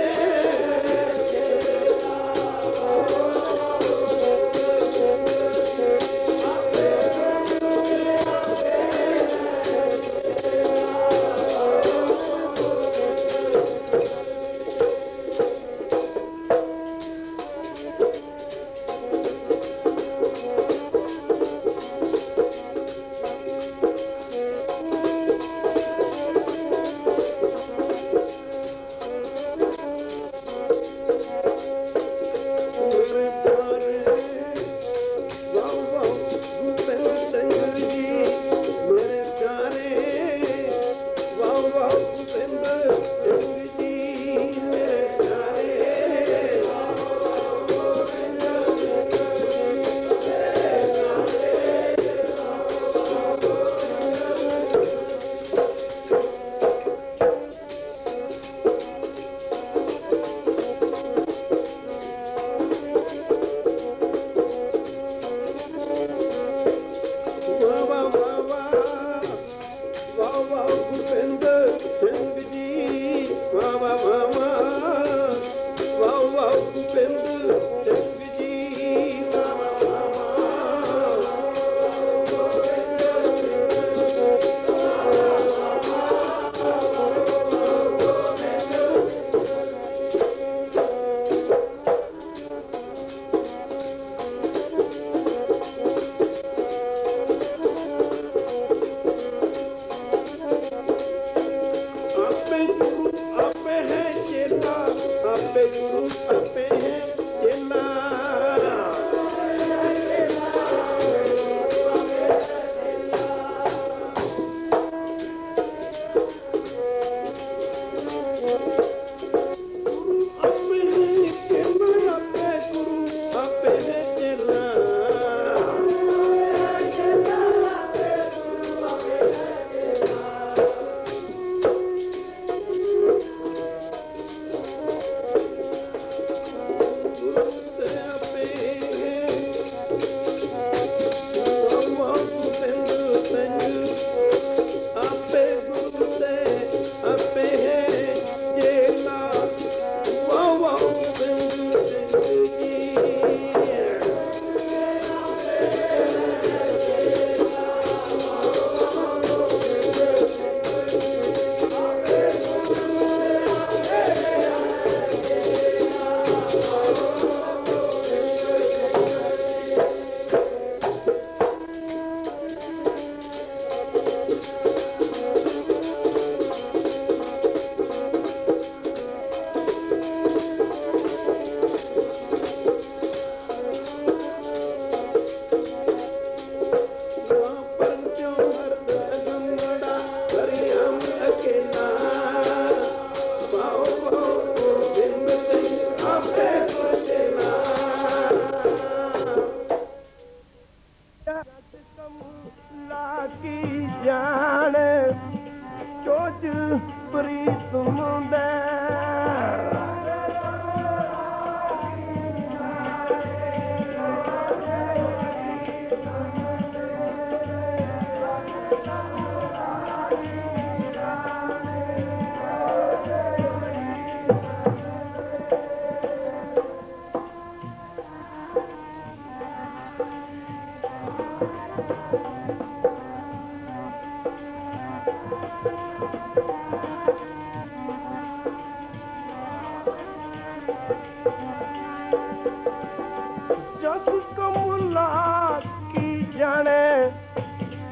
ਪ੍ਰੀਤ ਮੁੰਡੇ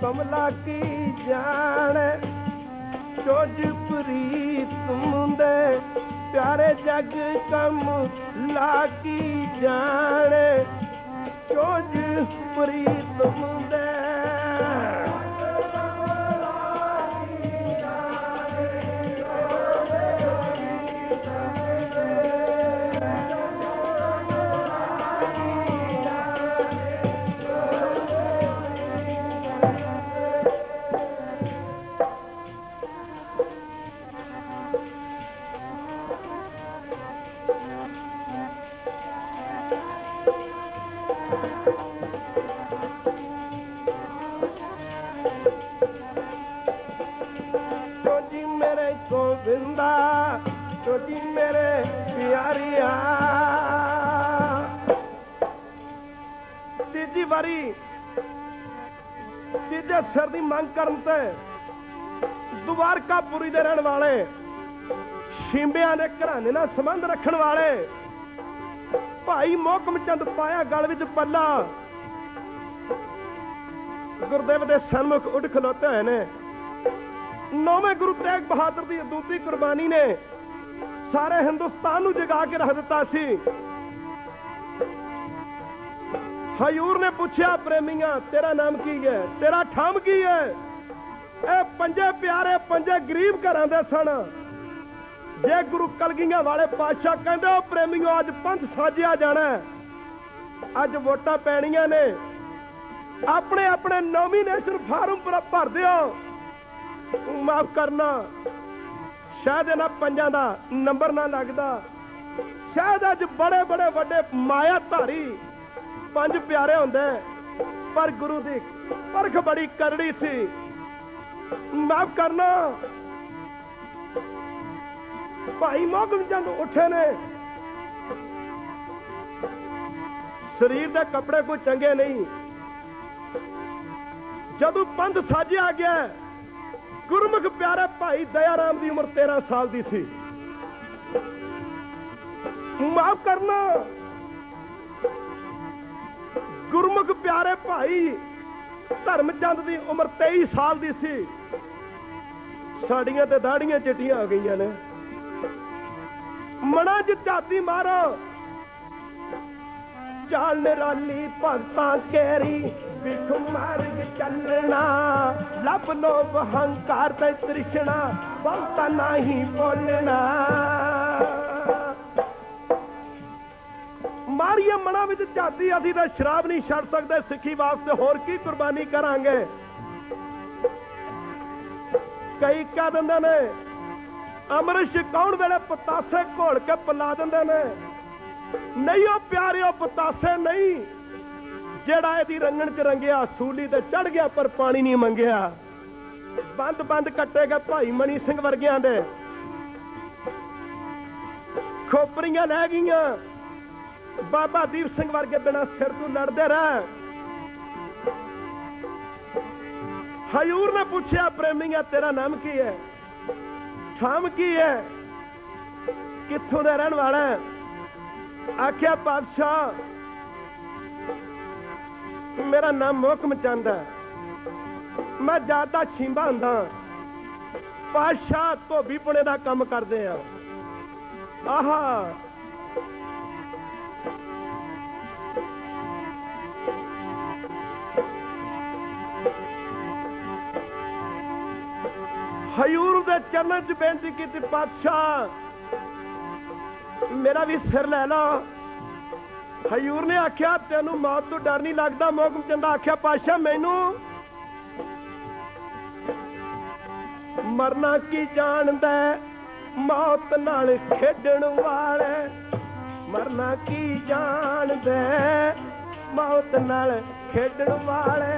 कमला की जाने चोज प्रीत मुंदे प्यारे जग कमला की जाने चोज प्रीत मुंदे गोविंदा छोटी मेरे प्यारिया तीजी वारी तीजे सिर की मंग करते द्वारकापुरी दे रहने वाले शिंबिया के घराने नाल संबंध रखने वाले भाई मोहकम चंद पाया गल विच पल्ला गुरदेव के सन्मुख उठ खलोते हुए ने नौवें गुरु तेग बहादुर की अदूती कुर्बानी ने सारे हिंदुस्तान नूं जगा के रख दिता सी। हजूर ने पूछा प्रेमिया तेरा नाम की है, तेरा ठाम की है? ए पंजे प्यारे पंजे गरीब घरां दे सन। जे गुरु कलगियां वाले पातशाह कहंदे प्रेमियो अज पंथ साजिया जाना, अज वोटां पैणियां ने, अपने अपने नॉमीनेशन फार्म भर दिओ। माफ करना शायद इन्हां पंजां दा नंबर ना लगदा, शायद अज बड़े बड़े वड्डे माया धारी पंज प्यारे होंदे, पर गुरु दी परख बड़ी करड़ी सी। माफ करना भाई मोहकम चंद उठे ने, शरीर के कपड़े कोई चंगे नहीं। जदों पंथ साजिया गया गुरमुख प्यारे भाई दयाराम की उम्र 13 साल की सी। माफ करना गुरमुख प्यारे भाई धर्मचंद की उम्र 23 साल की सी। साड़ियां ते दाड़ियां चिट्टियां आ गई ने, मना च झाती मारो चाल निराली भगतां केरी विख मार्ग चलना, लब लोभ हंकार ते तृष्णा बहुता नहीं बोलना। मारिया मना विच झाती असीं तां शराब नहीं छड़ सकते, सिक्खी वास्ते होर की कुर्बानी करांगे। कई कह दिंदे ने अमृत छकाउण वेले पतासे घोल के पिला दिंदे ने, नहीं ओ प्यारे पतासे नहीं, जेड़ा इहदी रंगण च रंगिया सूली ते चढ़ गया पर पानी नहीं मंगिया। बंद बंद कट्टे गए भाई मनी सिंह वर्गियां दे, खोपरियां लै गईयां, बाबा दीप सिंह वर्गे बिना सिर तू लड़दे रह। हजूर ने पूछा प्रेमिया तेरा नाम की है, ठाम की है, कित्थों दा रहन वाला है? आख्या बादशाह मेरा नाम मोहकम चंद है, मैं ज्यादा छींबा हुंदा, पातशाह धोबी पुणे का काम करते हैं। आहा हजूर दे चरणों च बेनती की, पातशाह मेरा भी सिर लै लो। हजूर ने आख्या तेनू मौत तो डर नहीं लगता? मोहकम चंद आख्या पातशाह मैनू मरना की जानदा मौत नाल खेडण वाले, मरना की जानदा मौत नाल खेडण वाले।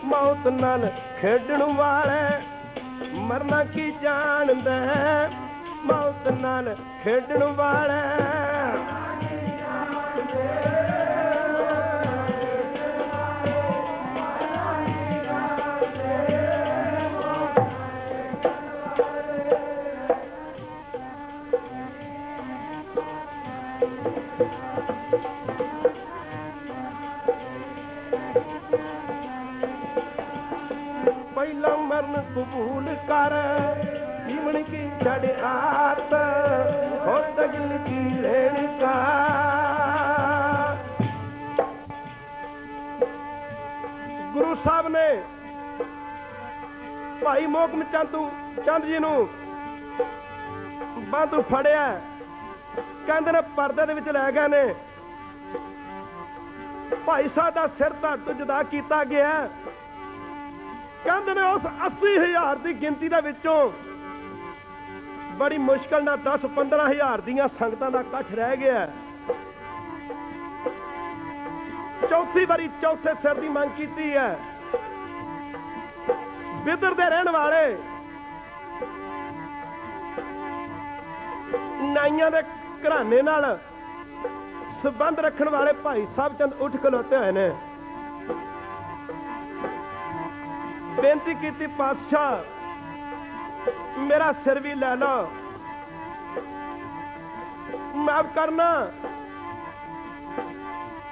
मौत नाल खेडण वाले, मरना की जानदा मौत नाल खेडण वाले। पहला मरण कबूल कर जीवन की छड़ आत हो तगल की लेन का। गुरु साहब ने भाई मोहकम चंद जी नूं बांधू फड़िया, कहंदे ने परदे दे विच लै गए ने। भाई साहब दा सिर धड़ तो जुदा कीता गया। कहंदे ने उस 80,000 की गिनती दे विचों बड़ी मुश्किल नाल 10-15,000 दियां संगतां दा इकट्ठ रह गया। चौथी बारी चौथे सिर की मंग की है। बिदर दे रहने वाले नाइयां दे घराने नाल संबंध रखने वाले भाई साहब चंद उठ खलोते हुए ने। बेनती की पातशाह मेरा सिर भी लै लो, माफ करना।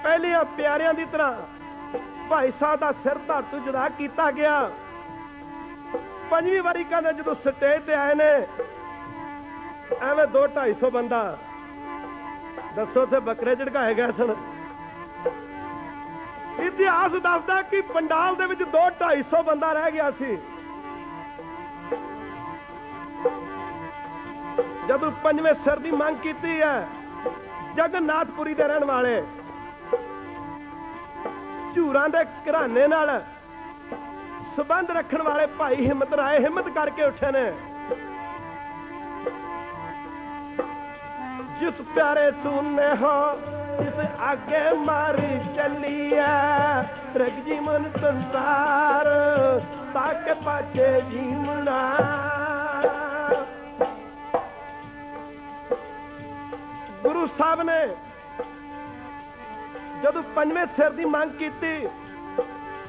पहलिया प्यारियां की तरह भाई साहब का सिर धड़ तो जुदा किया गया। पंजवीं बारी कहते जो स्टेज ते आए ने एवं 200-250 बंदा दसो थे बकरे झड़काए गए सन। इतिहास दसदा कि पंडाल दे विच 200-250 बंदा रह गया सी। जब पंजवें सिर की मंग की है, जगन्नाथपुरी दे रहने वाले झूरां दे घराने नाल संबंध रखने वाले भाई हिम्मत राय हिम्मत करके उठे ने। जिस प्यारे सुनने हो जिस आगे मारी चली है, रग जीवन संसार ताके पाछे जीवना। गुरु साहब ने जब पंजवें सिर की मांग की,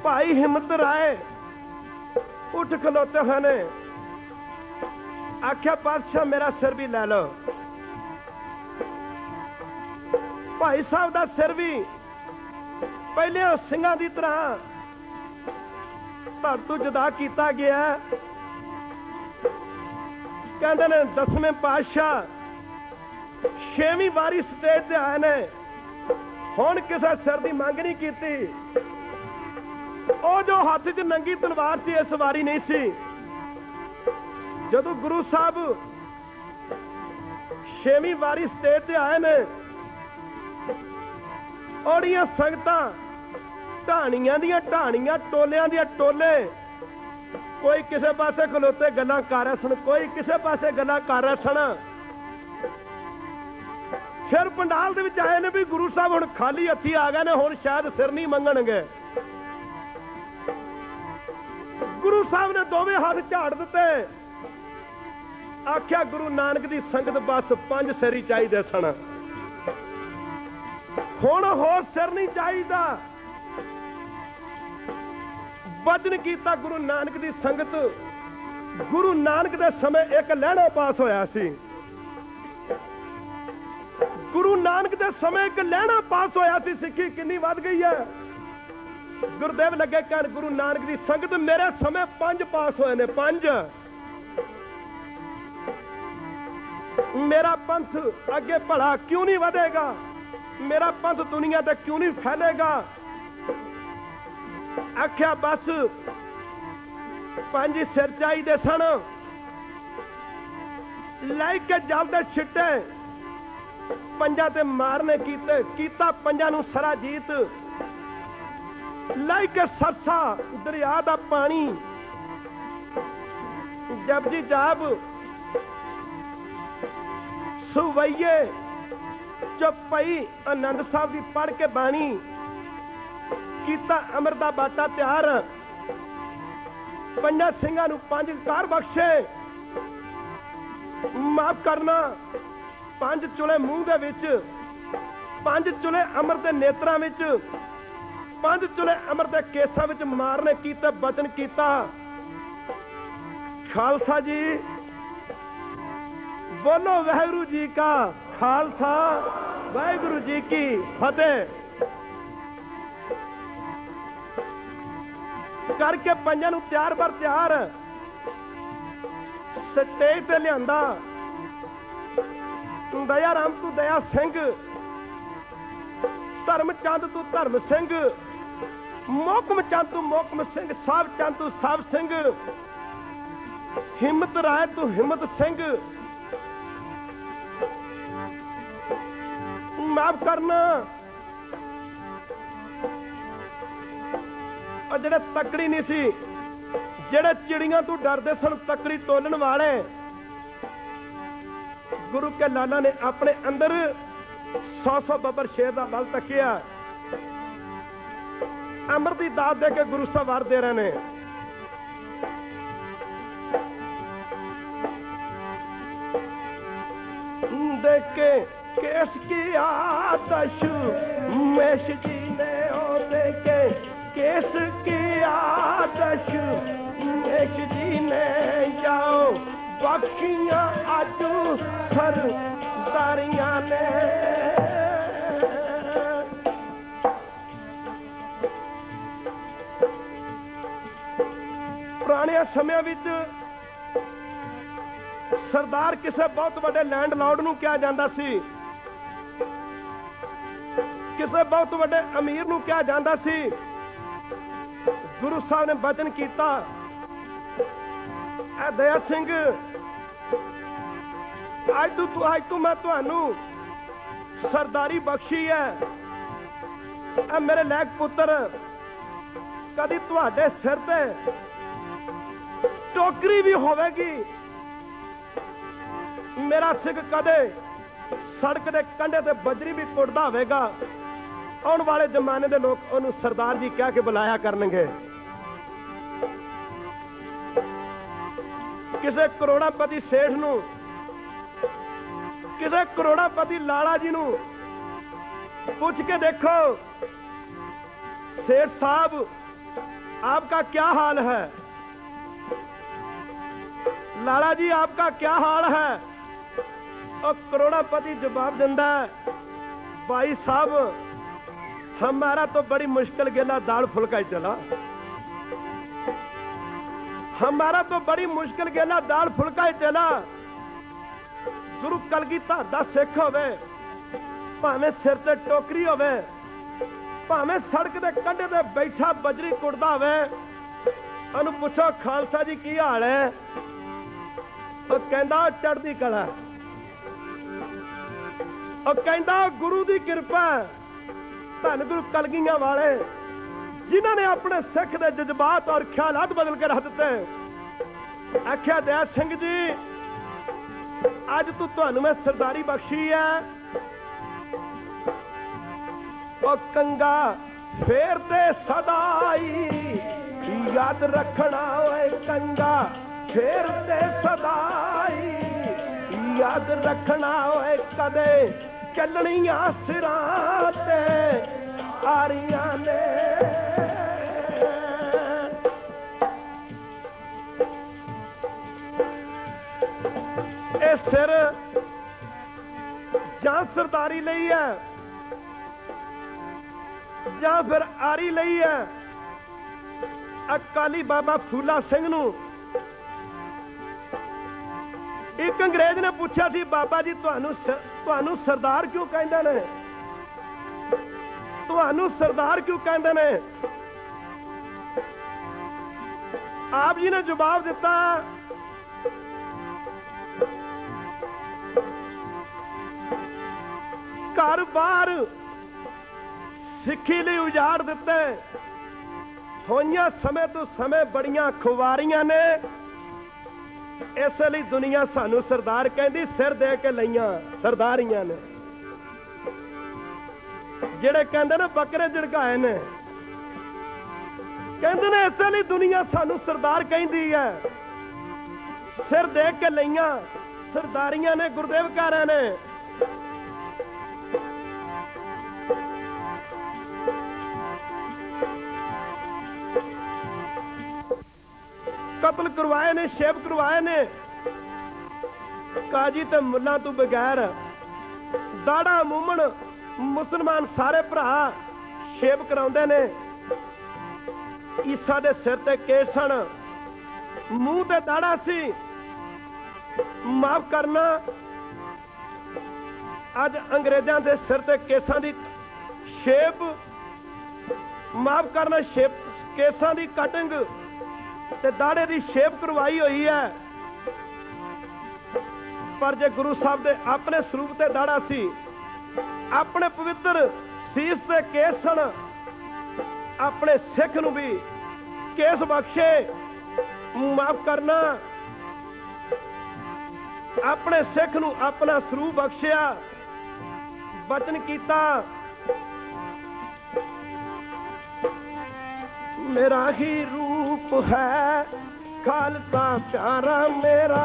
भाई हिम्मत राय उठ खलोते हुए ने आख्या पातशाह मेरा सिर भी लै लो। भाई साहब का सिर भी पहले सिंघां की तरह धड़ तो जुदा किया गया। कहते ने 10वें पातशाह 6वीं बारी स्टेज से आए ने, हुण किसी सिर की मंग नहीं की। जो हाथ च नंगी तलवार सी इस बारी नहीं सी। जदों गुरु साहब 6वीं बारी स्टेज से आए ने, ओड़ियां संगतां ढाणियां दियां ढाणियां टोलियां दियां टोले, कोई किसे पासे खलोते गल्लां कर रहे सन, कोई किसे पासे गल्लां कर रहे सन। फिर पंडाल दे विच आए ने भी गुरु साहब हुण खाली हत्थी आ गए ने, हुण शायद सिर नहीं मंगणगे। गुरु साहब ने दोवें हाथ झाड़ दिते, आख्या गुरु नानक दी संगत बस 5 सिर ही चाहिए सन, हुण होर सिर नहीं चाहिदा। वचन कीता गुरु नानक दी संगत। गुरु नानक दे समय एक लहणा पास होया सी। गुरु नानक दे समय एक लहणा पास होया सी। सिੱਖੀ कितनी वध गई है। गुरुदेव लगे कहन गुरु नानक दी संगत मेरे समय 5 पास होए ने, 5। मेरा पंथ अगे भला क्यों नहीं बढ़ेगा, मेरा पंथ दुनिया ते क्यों नहीं फैलेगा। आख्या बस 5 सिर चाहिए सन, लाई के जलते छिट्टे पंजा ते मारने कीते, कीता पंजा नूं सरा जीत। लाई के सरसा दरिया दा पानी, जपजी जाप सुवैये चौपाई आनंद साहब की पढ़ के बाणी, कीता अमर दा बाटा तैयार। पंजा सिंघां नूं 5 कार बख्शे, माफ करना 5 चुले मूंह दे विच, 5 चुले अमर दे नेत्रां विच, 5 चुले अमर दे केसां विच मारने कीते बचन कीता। खालसा जी बोलो वाहिगुरु जी का खालसा, वाहिगुरु जी की फतेह। करके पंजां नूं तैयार बर तैयार स्टेज ते लिआंदा। दया राम तू दया सिंह, धर्म चंद तू धर्म सिंह, मोहकम चंद तू मोहकम सिंह, साहब चंद तू साहब सिंह, हिम्मत राय तू हिम्मत सिंह। माफ करना और जेड़े तकड़ी नहीं सी, जेड़े चिड़ियां तू डरदे सन, तकड़ी तोलन वाले गुरु के लाला ने अपने अंदर 100 बबर शेर का बल तकिया, अमर की दात दे के गुरु साहब वर दे रहे ने। देख के केस की आतश मेश जी ने ओ देखे, केस की आतश मेश जी ने जाओ, बाकियां आजू सरदारियां ने। पुराने समय विच सरदार किसी बहुत बड़े लैंड लॉर्ड नूं कहा जाता सी, किसी बहुत बड़े अमीर नूं कहा जाता सी। गुरु साहब ने वचन किया, दया सिंह अज तू मैं तुहानू सरदारी बख्शी है। मेरे लैक पुत्र कदी तुहाडे सिर ते टोकरी भी होवेगी, मेरा सिख कदे सड़क के कंढे ते बजरी भी कुटदा होवेगा। आने वाले जमाने के लोग उन्होंने सरदार जी कह के बुलाया करनगे। किसी करोड़ापति सेठ नूं, किसी करोड़ापति लाला जी नूं पूछ के देखो, सेठ साहब आपका क्या हाल है, लाला जी आपका क्या हाल है। और करोड़ापति जवाब देता है, भाई साहब हमारा तो बड़ी मुश्किल गेला दाल फुल्का ही चला, हमारा तो बड़ी मुश्किल गेला दाल फुल्का ही चला। गुरु कलगीधर दा सिख होवे, भावें सिर ते टोकरी होवे, भावें सड़क के कंढे ते बैठा बजरी कुटदा होवे, उन्होंने पूछो खालसा जी की हाल है, और कहंदा चढ़दी कला, और कहंदा गुरु दी कृपा। धन गुरु कलगियां वाले जिन्होंने अपने सिख के जज्बात और ख्यालात बदल के रख दिते। आख्या दया सिंह जी अज तू तुहानू मैं सरदारी बख्शी है, और कंगा फेर दे सदाई याद रखना, कंगा फेर दे सदाई याद रखना, कदे चलनिया सिरां ते आरियां ने। सिर जां सरदारी लई है जां फिर आरी लई है। अकाली बाबा फूला सिंह नूं एक अंग्रेज ने पूछा सी बाबा जी ਤੁਹਾਨੂੰ सरदार क्यों कहते ने, ਤੁਹਾਨੂੰ सरदार क्यों कहते ने। आप जी ने जवाब दिता, घर बार सिक्खी ਲਈ उजाड़ दिते, होइयां समय तो समय बड़ियां खुवारियां ने, इस लिए दुनिया सानू सरदार कहती, सिर दे के लईयां सरदारियां ने। जेड़े कहंदे ने बकरे झड़काए ने, कहंदे ने इस लिए दुनिया सानू सरदार कहती है, सिर दे के लईयां सरदारियां ने, गुरदेवकारां ने। कतल करवाए ने, शेप करवाए ने, काजी ते मुल्ला तो बगैर दाड़ा मूमन मुसलमान सारे भरा शेप कराउंदे ने। ईसा दे सिर ते केस सन, मूंह ते दाड़ा सी, माफ करना अज अंग्रेजां दे सिर ते केसां दी शेप, माफ करना शेप केसां दी कटिंग ते दाड़े दी शेप करवाई हुई है। पर जे गुरु साहब दे अपने स्वरूप ते दाड़ा सी, अपने पवित्र सीस ते केस सन, अपने सिख नूं भी केस बख्शे, माफ करना अपने सिख नूं अपना स्वरूप बख्शिया, वचन कीता, मेरा ही रूप है खालसा प्यारा मेरा,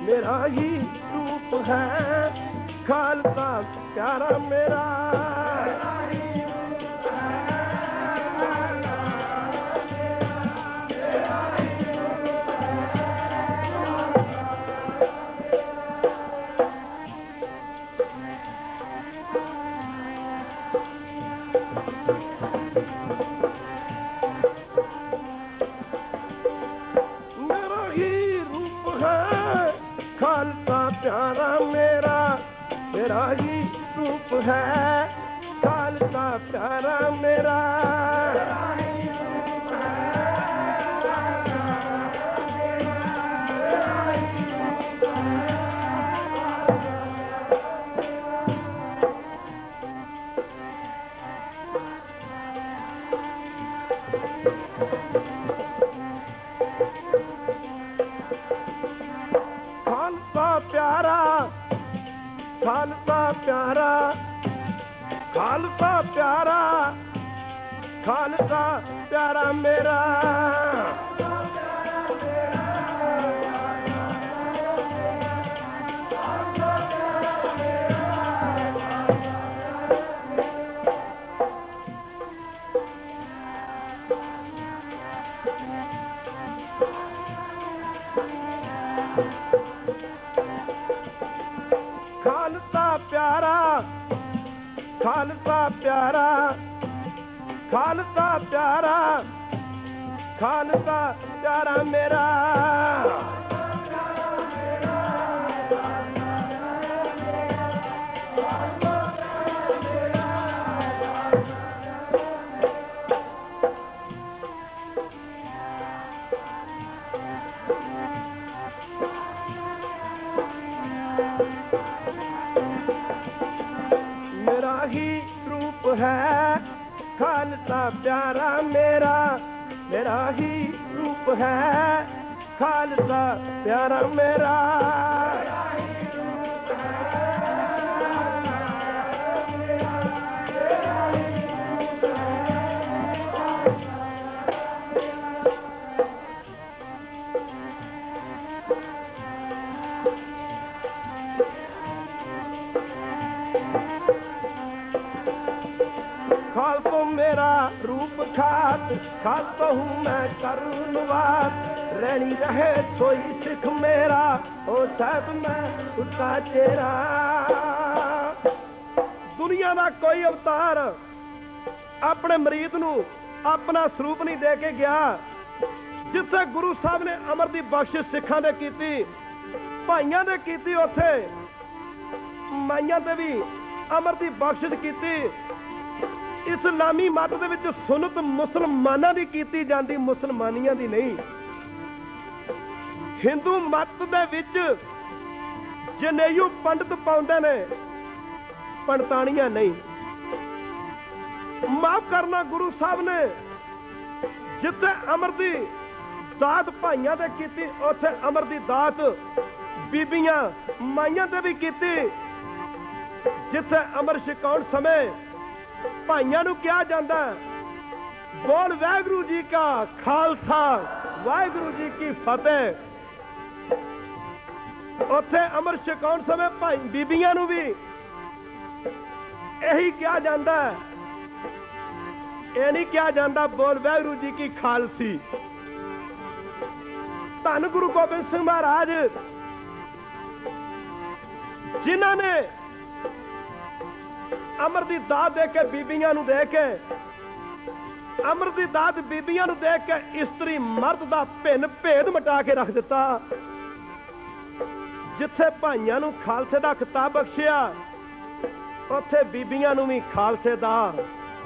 मेरा ही रूप है खालसा प्यारा मेरा। प्यारा मेरा, मेरा ही रूप है खालसा प्यारा मेरा। खालसा प्यारा, खालसा प्यारा, खालसा प्यारा मेरा। खालसा प्यारा, खालसा प्यारा, खालसा प्यारा मेरा। ही रूप है खालसा प्यारा मेरा, मेरा ही रूप है खालसा प्यारा मेरा। खालसो मेरा रूप खात, खालसा हूँ मैं करुणवाद, रहनी रहे सोई सिख मेरा, ओ साहब मैं उसका चेहरा। दुनिया का कोई अवतार अपने मरीद नूं अपना स्वरूप नहीं दे के गया। जिथे गुरु साहब ने अमर दी बख्शिश सिखां दे कीती, भाइयों ने कीती, उथे माइयां ते भी अमर की बख्शिश कीती। इस्लामी मत दे विच सुन्नत मुसलमानां दी कीती जांदी, मुसलमानियां दी नहीं। हिंदू मत दे विच जनेऊ पंडित पाउंदे ने, पंडताणियां नहीं। माफ करना, गुरु साहब ने जिथे अमर दी दात भाइयां ते कीती, उथे अमर दी दात बीबियां माइयां ते भी कीती। जिथे अमर छकाउण समय भाइयां नूं कहा जांदा बोल वाहिगुरू जी का खालसा वाहिगुरू जी की फतेह, उथे अमर छकाउण समय भाई बीबियां नूं भी यही कहा जांदा, यह नहीं कहा जाता बोल वाहिगुरू जी की खालसी। धन गुरु गोबिंद सिंह महाराज जिन्हां ने अमर दी दात दे के बीबियां नूं दे के, अमर दी दात बीबियां नूं दे के इस्त्री मर्द दा भिन्न भेद मिटा के रख दिता। जिथे भाइयां नूं खालसे दा खिताब बख्शिया, उथे बीबियां नूं भी खालसे दा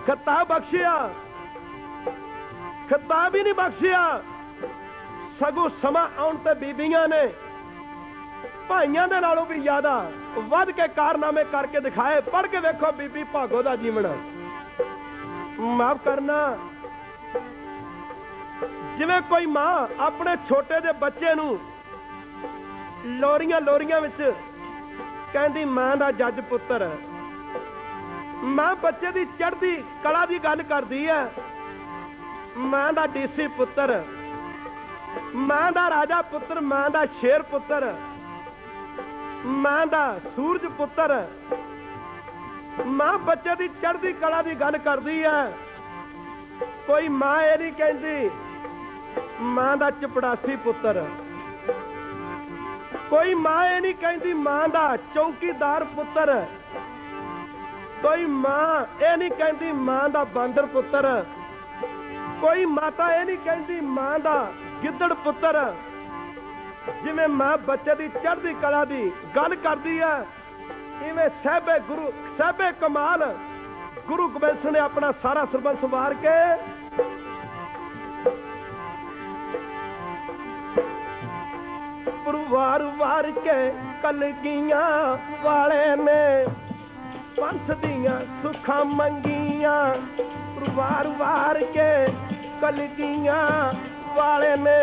खिताब बख्शिया। खिताब ही नहीं बख्शिया, सगों समा आउण ते बीबियां ने भाइयां दे नालों भी ज्यादा वध के कारनामे करके दिखाए। पढ़ के देखो बीबी भागो दा जीवन। माफ करना, जिवें कोई मां अपने छोटे जे बच्चे नूं लोरियां लोरियां विच कहंदी मां दा जज पुत्तर, मां बच्चे दी चढ़दी कला दी गल करदी है, मां दा डीसी पुत्तर, मां दा राजा पुत्तर, मां दा शेर पुत्तर, मां दा सूरज पुत्तर। मां बच्चे दी चढ़दी कला दी गल करदी है। कोई मां ये नहीं कहती मां दा चपड़ासी पुत्तर, कोई मां ये नहीं कहती मां दा चौकीदार पुत्तर, कोई मां ये नहीं कहती मां दा बांदर पुत्तर, कोई माता ये नहीं कहती मां दा गिद्दड़ पुत्तर। जिवें मां बच्चे दी चढ़दी कला दी गल करदी है, इवें साहिबे गुरु साहिबे कमाल गुरु गोबिंद सिंह ने अपना सारा सरबंस वार के वार वार के कलगियां वाले ने पंथ दियां सुखां मंगियां। वार वार के कलगियां वाले ने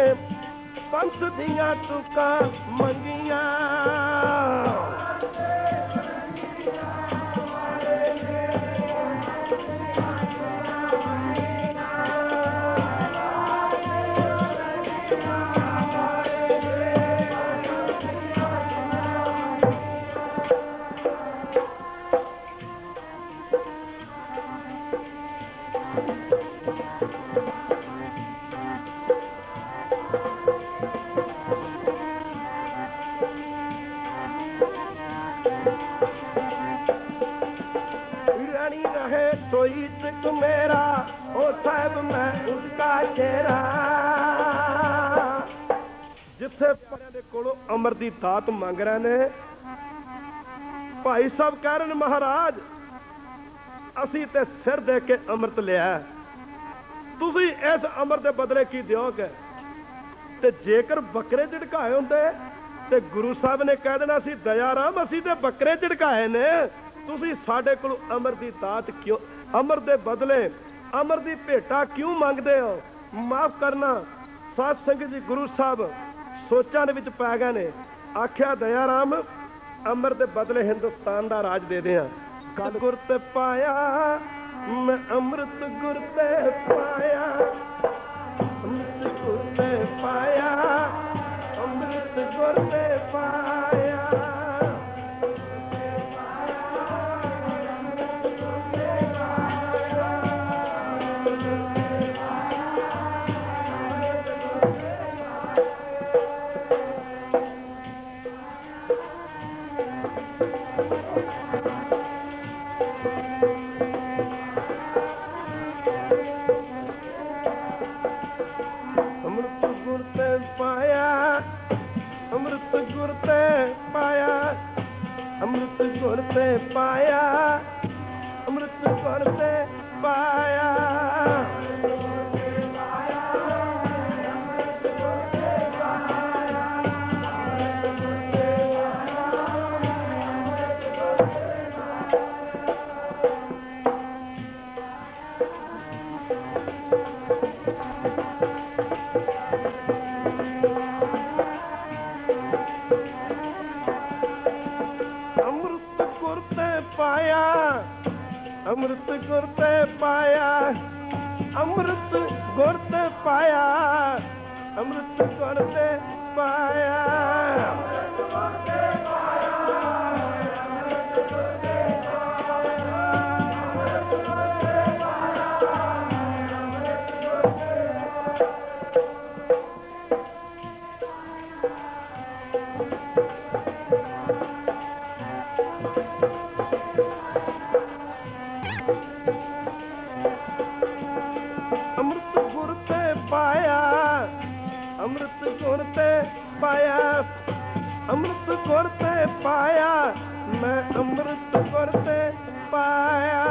पंथ दियां सुखां मंगियां। मेरा ओ साहब मैं उसका चेहरा। जिथे दे कोलों अमर दी दात मंग रहे ने, भाई साहब कह रहे महाराज असी ते सिर दे के अमृत लिया, तुसी इस अमर दे बदले की दिओगे? ते जेकर बकरे झड़काए होंदे ते गुरु साहब ने कह देना सी दयाराम असी ते बकरे झड़काए ने, तुसी साडे कोलों अमर दी दात क्यों, अमर दे बदले अमर दी भेटा क्यों मंगदे हो? माफ करना साध संगत जी, गुरु साहब सोचां दे विच पै गए ने। आख्या दयाराम अमर दे बदले हिंदुस्तान दा राज दे दियां। गल गुर ते पाया मैं अमृत गुर ते पाया, अमृत गुर ते पाया, अमृत गुर ते पाया। अमृत गुर ते गुर ते पाया अमृत गुर ते पाया अमृत गुर ते पाया अमृत गुर ते पाया अमृत गुर ते पाया अमृत गुर ते पाया अमृत गुर ते पाया मैं अमृत गुर ते पाया